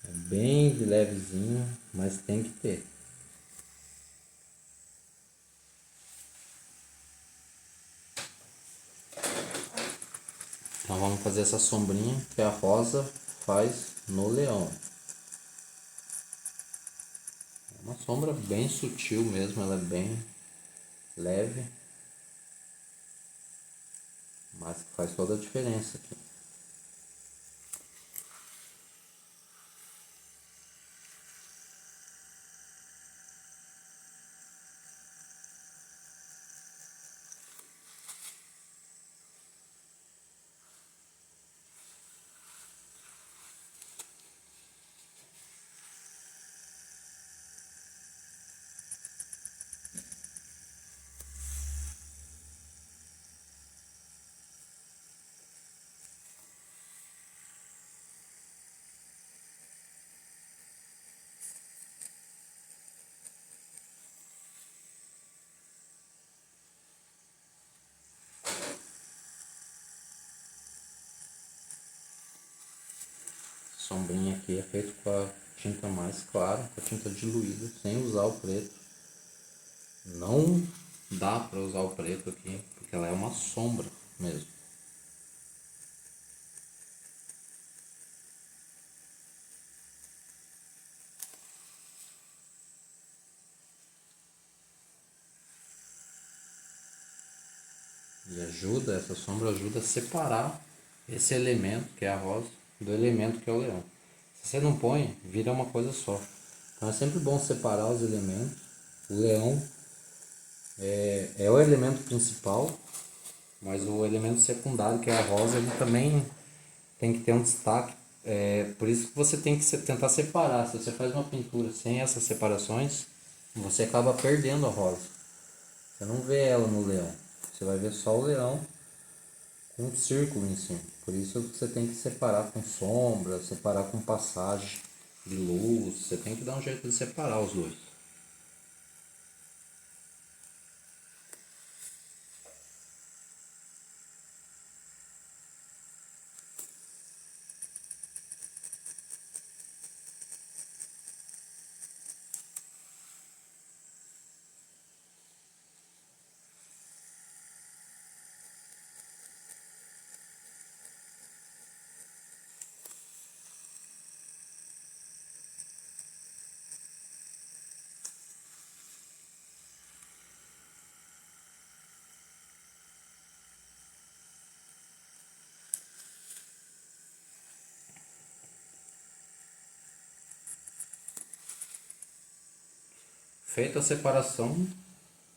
É bem de levezinho, mas tem que ter. Então vamos fazer essa sombrinha que a rosa faz no leão. É uma sombra bem sutil mesmo, ela é bem leve, mas faz toda a diferença aqui. Sombrinha aqui é feito com a tinta mais clara, com a tinta diluída, sem usar o preto. Não dá para usar o preto aqui, porque ela é uma sombra mesmo. E essa sombra ajuda a separar esse elemento, que é a rosa, do elemento que é o leão. Se você não põe, vira uma coisa só. Então é sempre bom separar os elementos. O leão é o elemento principal, mas o elemento secundário, que é a rosa, ele também tem que ter um destaque. Por isso que você tem que tentar separar. Se você faz uma pintura sem essas separações, você acaba perdendo a rosa. Você não vê ela no leão. Você vai ver só o leão com um círculo em cima. Por isso você tem que separar com sombra, separar com passagem de luz. Você tem que dar um jeito de separar os dois. Feita a separação,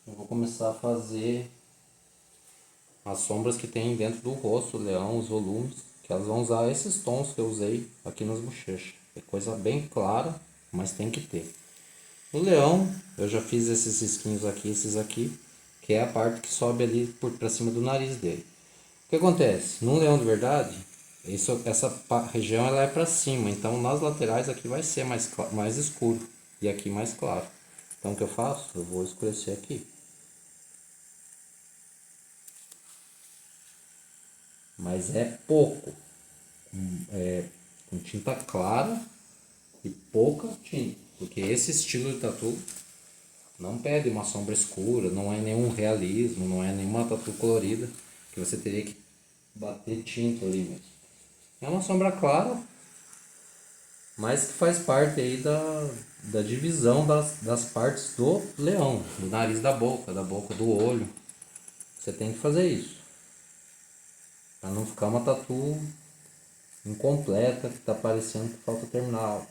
eu vou começar a fazer as sombras que tem dentro do rosto do leão, os volumes, que elas vão usar esses tons que eu usei aqui nas bochechas. É coisa bem clara, mas tem que ter. No leão, eu já fiz esses risquinhos aqui, esses aqui, que é a parte que sobe ali para cima do nariz dele. O que acontece? No leão de verdade, essa região ela é para cima, então nas laterais aqui vai ser mais escuro e aqui mais claro. Então o que eu faço? Eu vou escurecer aqui. mas é pouco. Com tinta clara e pouca tinta, porque esse estilo de tatu não pede uma sombra escura, não é nenhum realismo, não é nenhuma tatu colorida que você teria que bater tinta ali mesmo. É uma sombra clara, mas que faz parte aí da divisão das partes do leão, do nariz da boca do olho. Você tem que fazer isso, para não ficar uma tatu incompleta que tá parecendo que falta terminar algo.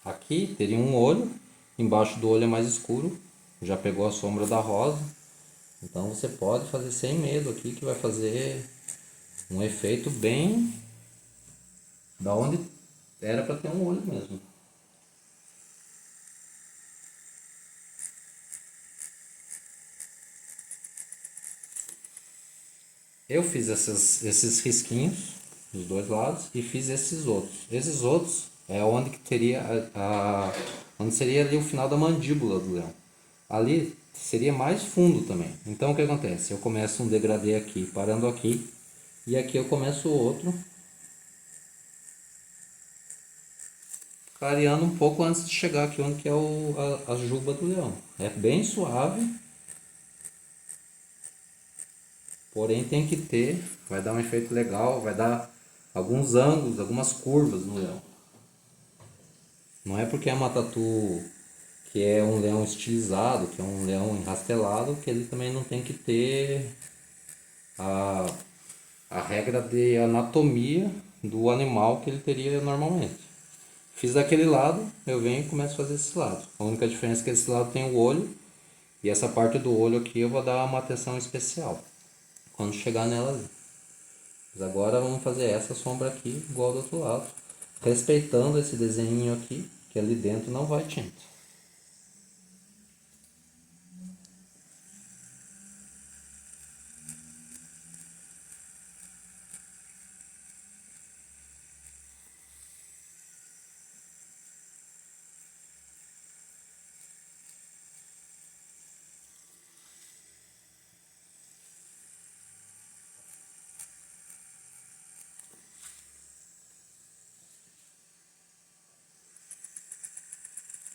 Aqui teria um olho, embaixo do olho é mais escuro, já pegou a sombra da rosa, então você pode fazer sem medo aqui que vai fazer um efeito bem da onde era para ter um olho mesmo. Eu fiz esses risquinhos dos dois lados e fiz esses outros. Esses outros é onde que teria onde seria ali o final da mandíbula do leão. Ali seria mais fundo também. Então o que acontece? Eu começo um degradê aqui, parando aqui, e aqui eu começo outro, clareando um pouco antes de chegar aqui onde que é a juba do leão. É bem suave, porém tem que ter, vai dar um efeito legal, vai dar alguns ângulos, algumas curvas no leão. Não é porque é uma tatu que é um leão estilizado, que é um leão enrastelado, que ele também não tem que ter a, a regra de anatomia do animal que ele teria normalmente. Fiz daquele lado, eu venho e começo a fazer esse lado. A única diferença é que esse lado tem o olho, e essa parte do olho aqui eu vou dar uma atenção especial quando chegar nela ali. Mas agora vamos fazer essa sombra aqui igual do outro lado, respeitando esse desenho aqui, que ali dentro não vai tinta.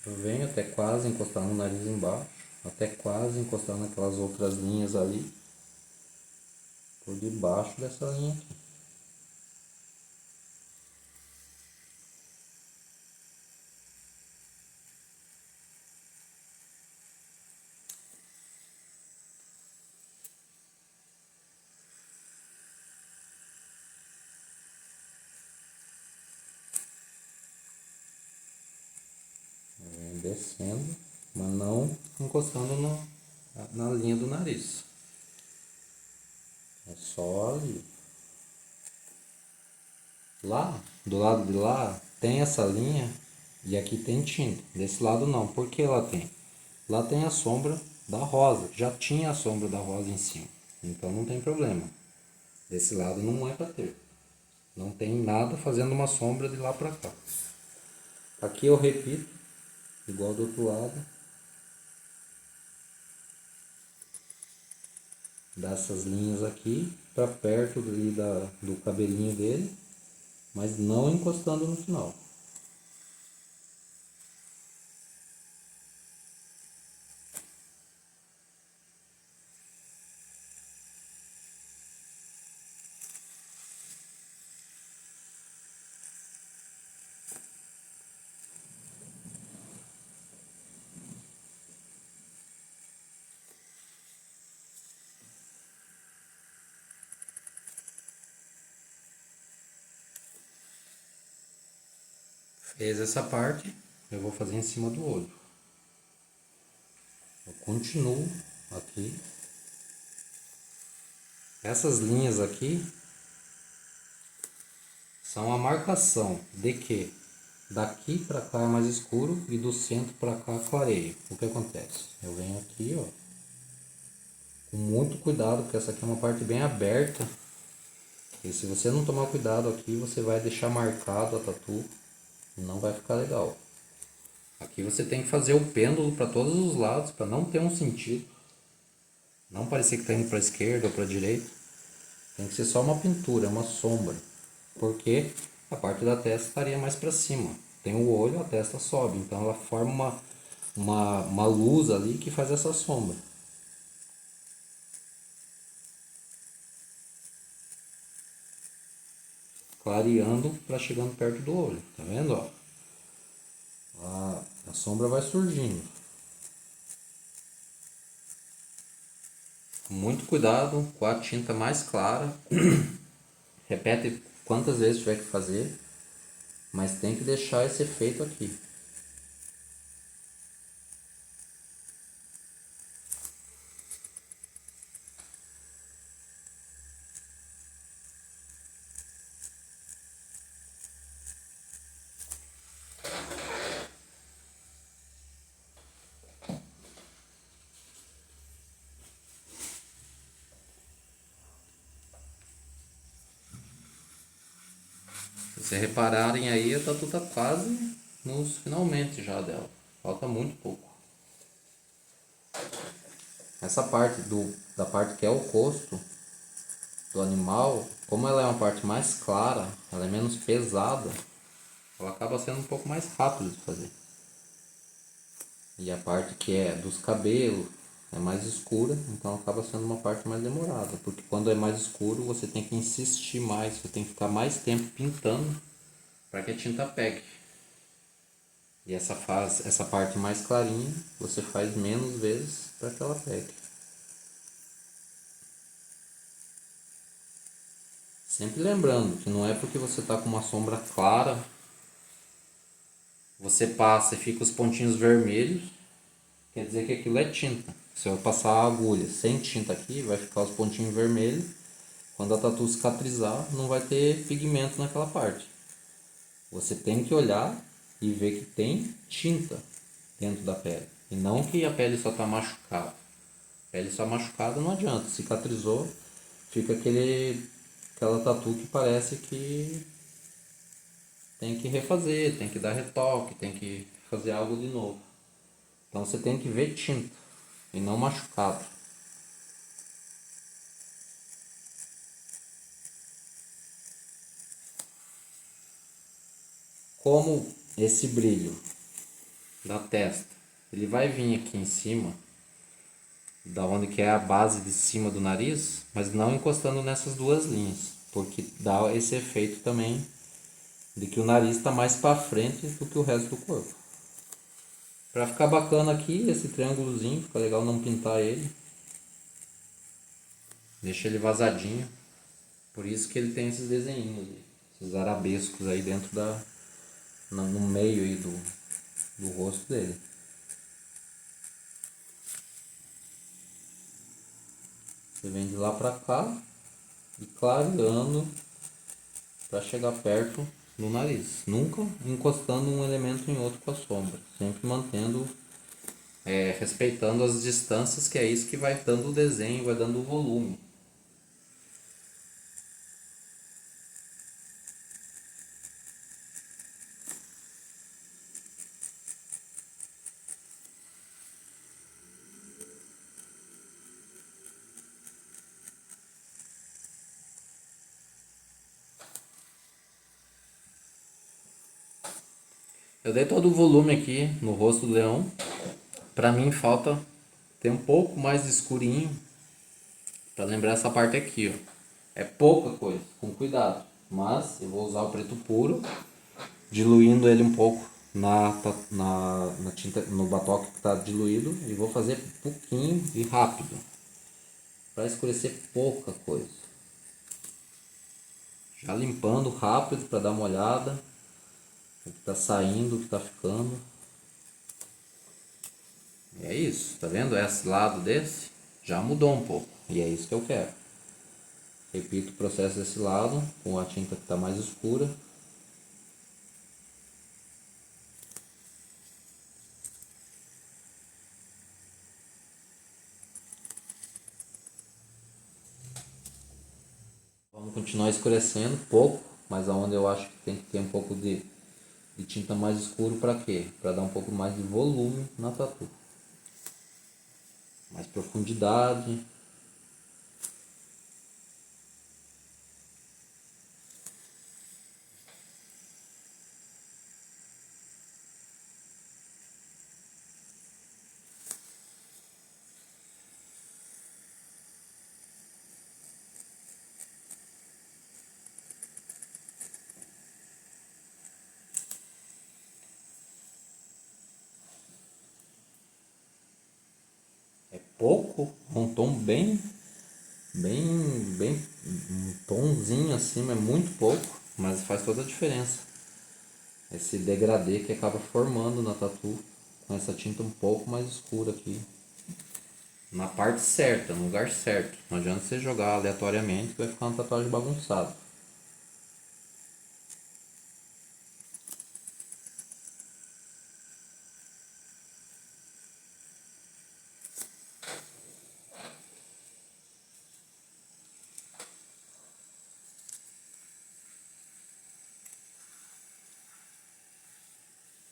Eu venho até quase encostar no nariz embaixo, até quase encostar naquelas outras linhas ali, por debaixo dessa linha aqui. Eu venho descendo, mas não encostando na linha do nariz. É só ali. Lá, do lado de lá, tem essa linha e aqui tem tinta. Desse lado não. Por que lá tem? Lá tem a sombra da rosa. Já tinha a sombra da rosa em cima. Então não tem problema. Desse lado não é para ter. Não tem nada fazendo uma sombra de lá para cá. Aqui eu repito, igual do outro lado. Dá essas linhas aqui para perto ali do cabelinho dele, mas não encostando no final. Fez essa parte, eu vou fazer em cima do olho. Eu continuo aqui. Essas linhas aqui são a marcação de que daqui para cá é mais escuro e do centro para cá clareia. O que acontece? Eu venho aqui, ó, com muito cuidado, porque essa aqui é uma parte bem aberta. E se você não tomar cuidado aqui, você vai deixar marcado a tatu. Não vai ficar legal. Aqui você tem que fazer o pêndulo para todos os lados, para não ter um sentido. Não parecer que está indo para a esquerda ou para a direita. Tem que ser só uma pintura, uma sombra. Porque a parte da testa estaria mais para cima. Tem o olho, a testa sobe. Então ela forma uma luz ali que faz essa sombra. Clareando para chegando perto do olho. Tá vendo? Ó? A sombra vai surgindo. Muito cuidado com a tinta mais clara. Repete quantas vezes tiver que fazer, mas tem que deixar esse efeito aqui. Se vocês repararem aí, a tatu tá quase nos finalmente já dela. Falta muito pouco. Essa parte da parte que é o rosto do animal, como ela é uma parte mais clara, ela é menos pesada, ela acaba sendo um pouco mais rápido de fazer. E a parte que é dos cabelos é mais escura, então acaba sendo uma parte mais demorada, porque quando é mais escuro você tem que insistir mais, você tem que ficar mais tempo pintando para que a tinta pegue. E essa parte mais clarinha você faz menos vezes para que ela pegue. Sempre lembrando que não é porque você está com uma sombra clara, você passa e fica os pontinhos vermelhos, quer dizer que aquilo é tinta. Se eu passar a agulha sem tinta aqui, vai ficar os pontinhos vermelhos. Quando a tatu cicatrizar, não vai ter pigmento naquela parte. Você tem que olhar e ver que tem tinta dentro da pele. E não que a pele só está machucada. A pele só machucada não adianta. Cicatrizou, fica aquela tatu que parece que tem que refazer, tem que dar retoque, tem que fazer algo de novo. Então você tem que ver tinta e não machucado. Como esse brilho da testa, ele vai vir aqui em cima, da onde que é a base de cima do nariz, mas não encostando nessas duas linhas, porque dá esse efeito também de que o nariz está mais para frente do que o resto do corpo. Para ficar bacana aqui, esse triângulozinho, fica legal não pintar ele. Deixa ele vazadinho. Por isso que ele tem esses desenhinhos, esses arabescos aí dentro no meio aí do rosto dele. Você vem de lá pra cá e clareando para chegar perto do nariz. Nunca encostando um elemento em outro com a sombra. Sempre mantendo, respeitando as distâncias, que é isso que vai dando o desenho, vai dando o volume. Eu dei todo o volume aqui no rosto do leão. Pra mim falta ter um pouco mais de escurinho para lembrar essa parte aqui, ó. É pouca coisa, com cuidado. Mas eu vou usar o preto puro, diluindo ele um pouco na tinta, no batoque que está diluído, e vou fazer pouquinho e rápido para escurecer pouca coisa. Já limpando rápido para dar uma olhada o que está saindo, o que está ficando. E é isso, tá vendo? Esse lado desse já mudou um pouco e é isso que eu quero. Repito o processo desse lado com a tinta que está mais escura. Vamos continuar escurecendo pouco, mas aonde eu acho que tem que ter um pouco de tinta mais escuro, para quê? Para dar um pouco mais de volume na tatu. Mais profundidade, pouco, um tom bem, um tomzinho assim, é muito pouco, mas faz toda a diferença. Esse degradê que acaba formando na tatu com essa tinta um pouco mais escura aqui. Na parte certa, no lugar certo. Não adianta você jogar aleatoriamente que vai ficar uma tatuagem bagunçada.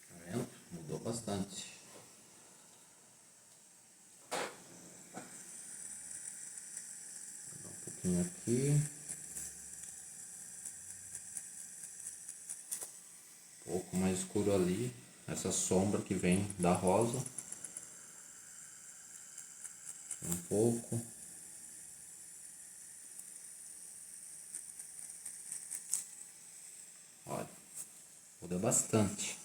Tá vendo? Mudou bastante. Um pouquinho aqui. Um pouco mais escuro ali. Essa sombra que vem da rosa. Um pouco. Olha, muda bastante.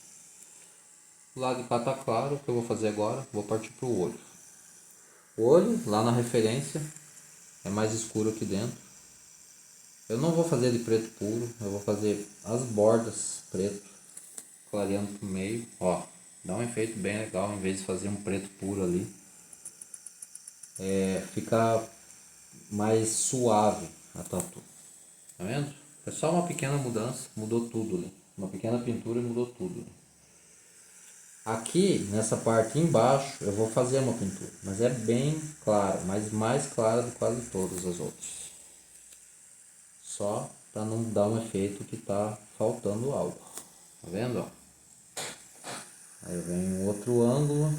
O lado de cá tá claro. O que eu vou fazer agora? Vou partir pro olho. O olho, lá na referência, é mais escuro aqui dentro. Eu não vou fazer de preto puro, eu vou fazer as bordas preto, clareando pro meio. Ó, dá um efeito bem legal em vez de fazer um preto puro ali. Fica mais suave a tatu. Tá vendo? É só uma pequena mudança, mudou tudo ali. Uma pequena pintura e mudou tudo. Aqui, nessa parte embaixo, eu vou fazer uma pintura, mas é bem clara, mas mais clara do que quase todas as outras. Só para não dar um efeito que tá faltando algo. Tá vendo? Ó? Aí vem um outro ângulo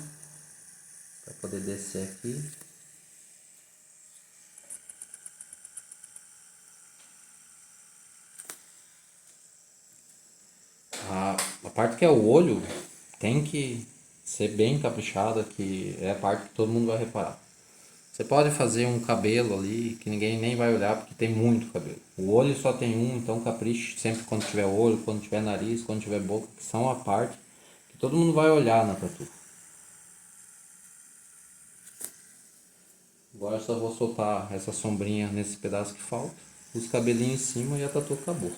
para poder descer aqui. A parte que é o olho tem que ser bem caprichada, que é a parte que todo mundo vai reparar. Você pode fazer um cabelo ali que ninguém nem vai olhar porque tem muito cabelo. O olho só tem um, então capriche sempre quando tiver olho, quando tiver nariz, quando tiver boca, que são a parte que todo mundo vai olhar na tatu. Agora eu só vou soltar essa sombrinha nesse pedaço que falta, os cabelinhos em cima e a tatu acabou.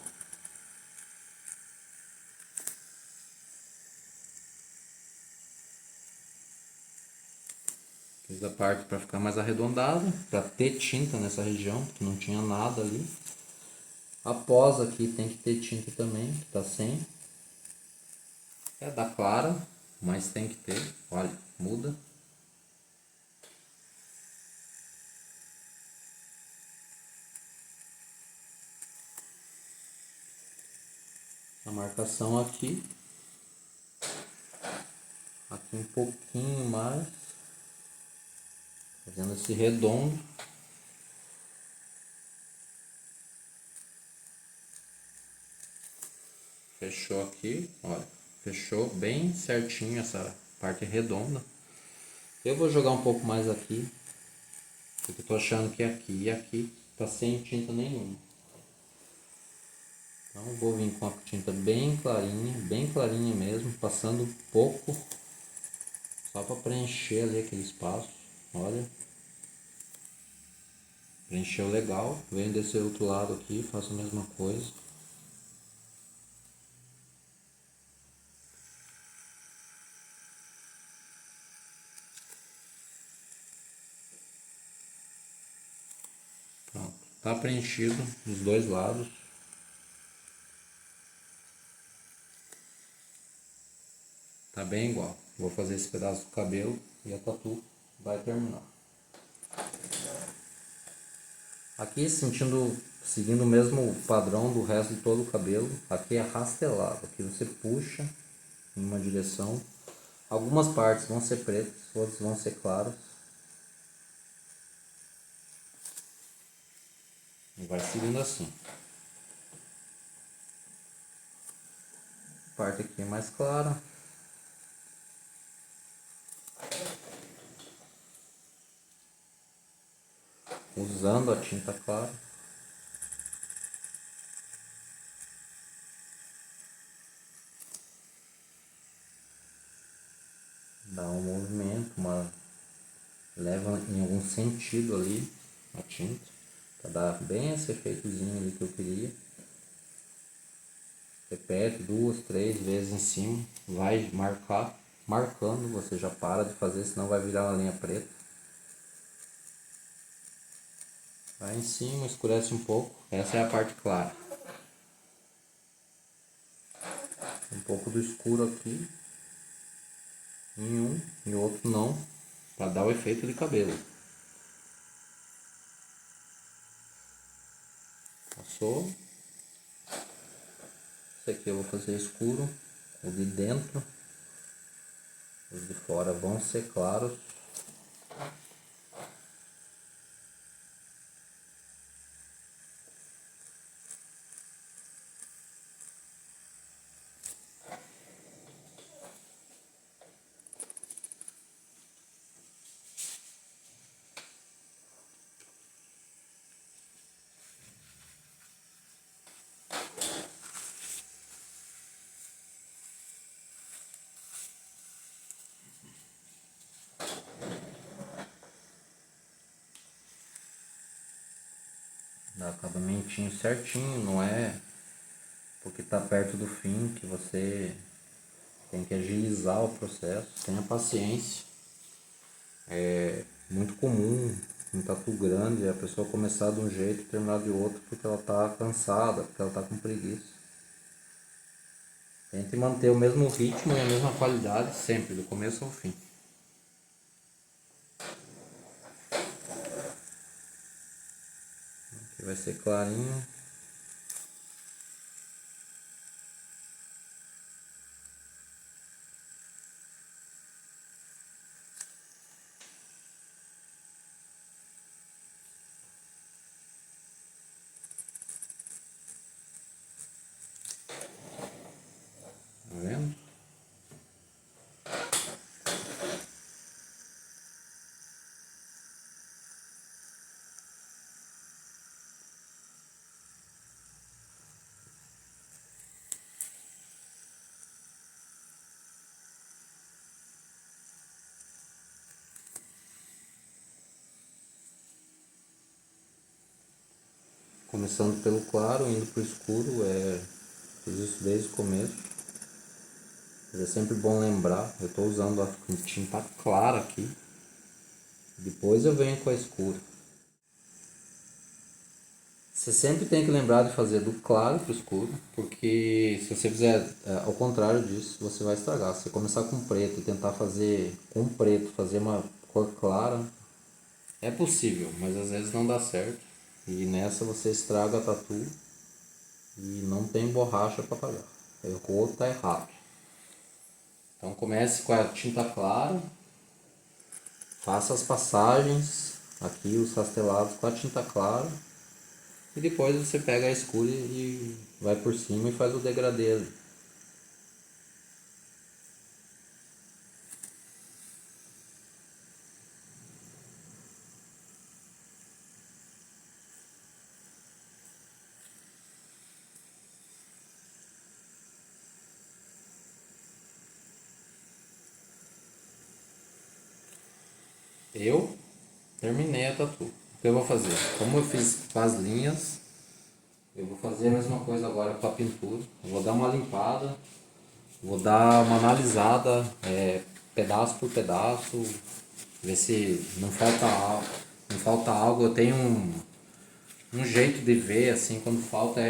Fiz a parte para ficar mais arredondada, para ter tinta nessa região, que não tinha nada ali. Após aqui tem que ter tinta também, que tá sem. É da clara, mas tem que ter. Olha, muda. A marcação aqui. Aqui um pouquinho mais. Fazendo esse redondo. Fechou aqui, olha. Fechou bem certinho essa parte redonda. Eu vou jogar um pouco mais aqui. Porque eu tô achando que aqui e aqui tá sem tinta nenhuma. Então eu vou vir com a tinta bem clarinha mesmo, passando um pouco, só para preencher ali aquele espaço, olha. Preencheu legal, venho desse outro lado aqui, faço a mesma coisa. Pronto, tá preenchido dos dois lados. Tá bem igual. Vou fazer esse pedaço do cabelo e a tatu vai terminar. Aqui seguindo o mesmo padrão do resto de todo o cabelo, aqui é rastelado. Aqui você puxa em uma direção. Algumas partes vão ser pretas, outras vão ser claras. E vai seguindo assim. A parte aqui é mais clara. Usando a tinta clara. Dá um movimento, leva em algum sentido ali a tinta, para dar bem esse efeitozinho ali que eu queria. Repete 2, 3 vezes em cima, vai marcando, você já para de fazer, senão vai virar uma linha preta. Vai em cima, escurece um pouco, essa é a parte clara. Um pouco do escuro aqui, em um e outro não, para dar o efeito de cabelo. Passou. Esse aqui eu vou fazer escuro, o de dentro, os de fora vão ser claros. Dá acabamentinho certinho, não é porque tá perto do fim que você tem que agilizar o processo. Tenha paciência. É muito comum em tatu grande a pessoa começar de um jeito e terminar de outro porque ela tá cansada, porque ela tá com preguiça. Tente manter o mesmo ritmo e a mesma qualidade sempre, do começo ao fim. Aqui vai ser clarinho. Tá vendo? Começando pelo claro, indo pro escuro, fiz isso desde o começo. Mas é sempre bom lembrar, eu estou usando a tinta clara aqui. Depois eu venho com a escura. Você sempre tem que lembrar de fazer do claro para o escuro, porque se você fizer ao contrário disso, você vai estragar. Se você começar com preto e tentar fazer com preto, fazer uma cor clara, é possível, mas às vezes não dá certo. E nessa você estraga a tatu e não tem borracha para pagar. O outro tá errado. Então comece com a tinta clara, faça as passagens aqui, os rastelados com a tinta clara. E depois você pega a escura e vai por cima e faz o degradê ali. Eu terminei a tatu. O que eu vou fazer? Como eu fiz com as linhas, eu vou fazer a mesma coisa agora com a pintura. Eu vou dar uma limpada, vou dar uma analisada, pedaço por pedaço, ver se não falta algo. Eu tenho um jeito de ver assim quando falta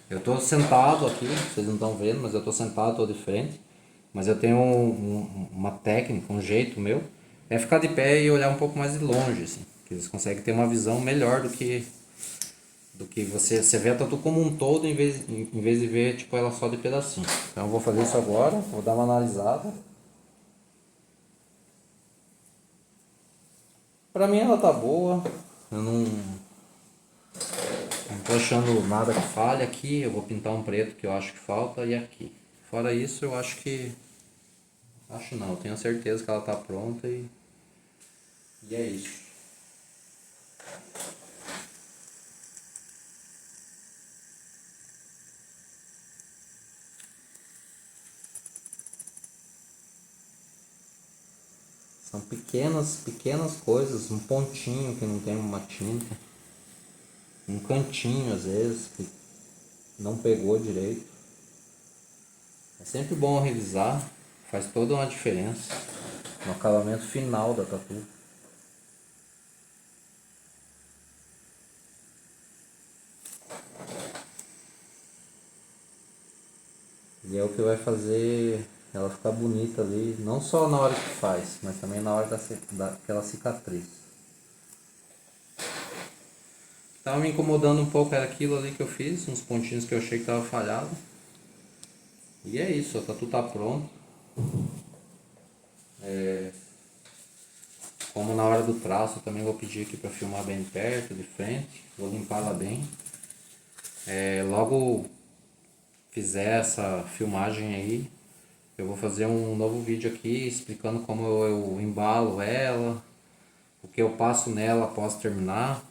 eu tô sentado aqui, vocês não estão vendo, mas eu tô sentado, tô de frente, mas eu tenho uma técnica, um jeito meu é ficar de pé e olhar um pouco mais de longe assim, que eles conseguem ter uma visão melhor do que você vê a tatu como um todo em vez de ver tipo ela só de pedacinho. Então eu vou fazer isso agora, vou dar uma analisada. Pra mim ela tá boa, eu não tô achando nada que falha aqui. Eu vou pintar um preto que eu acho que falta e aqui. Fora isso, eu acho que. Acho não, eu tenho certeza que ela tá pronta e é isso. São pequenas coisas, um pontinho que não tem uma tinta, um cantinho às vezes que não pegou direito. É sempre bom revisar, faz toda uma diferença no acabamento final da tatu. E é o que vai fazer ela ficar bonita ali, não só na hora que faz, mas também na hora daquela cicatriz. Tava me incomodando um pouco, era aquilo ali que eu fiz, uns pontinhos que eu achei que tava falhado. E é isso, a tatu tá pronto. Como na hora do traço, eu também vou pedir aqui para filmar bem perto, de frente. Vou limpar ela bem. Logo fizer essa filmagem aí, eu vou fazer um novo vídeo aqui explicando como eu embalo ela, o que eu passo nela após terminar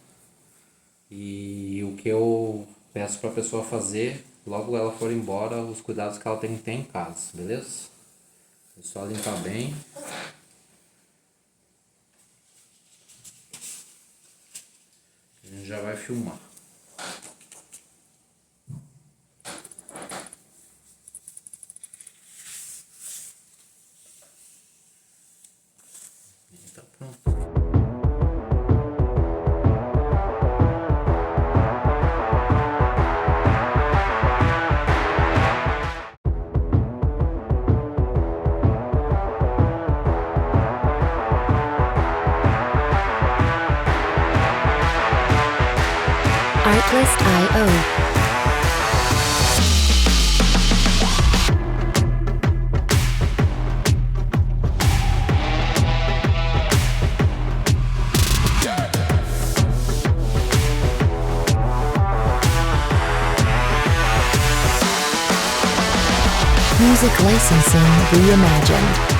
e o que eu peço para a pessoa fazer logo ela for embora, os cuidados que ela tem que ter em casa, beleza? É só limpar bem. A gente já vai filmar. Tá pronto. Artlist.io. Music licensing reimagined.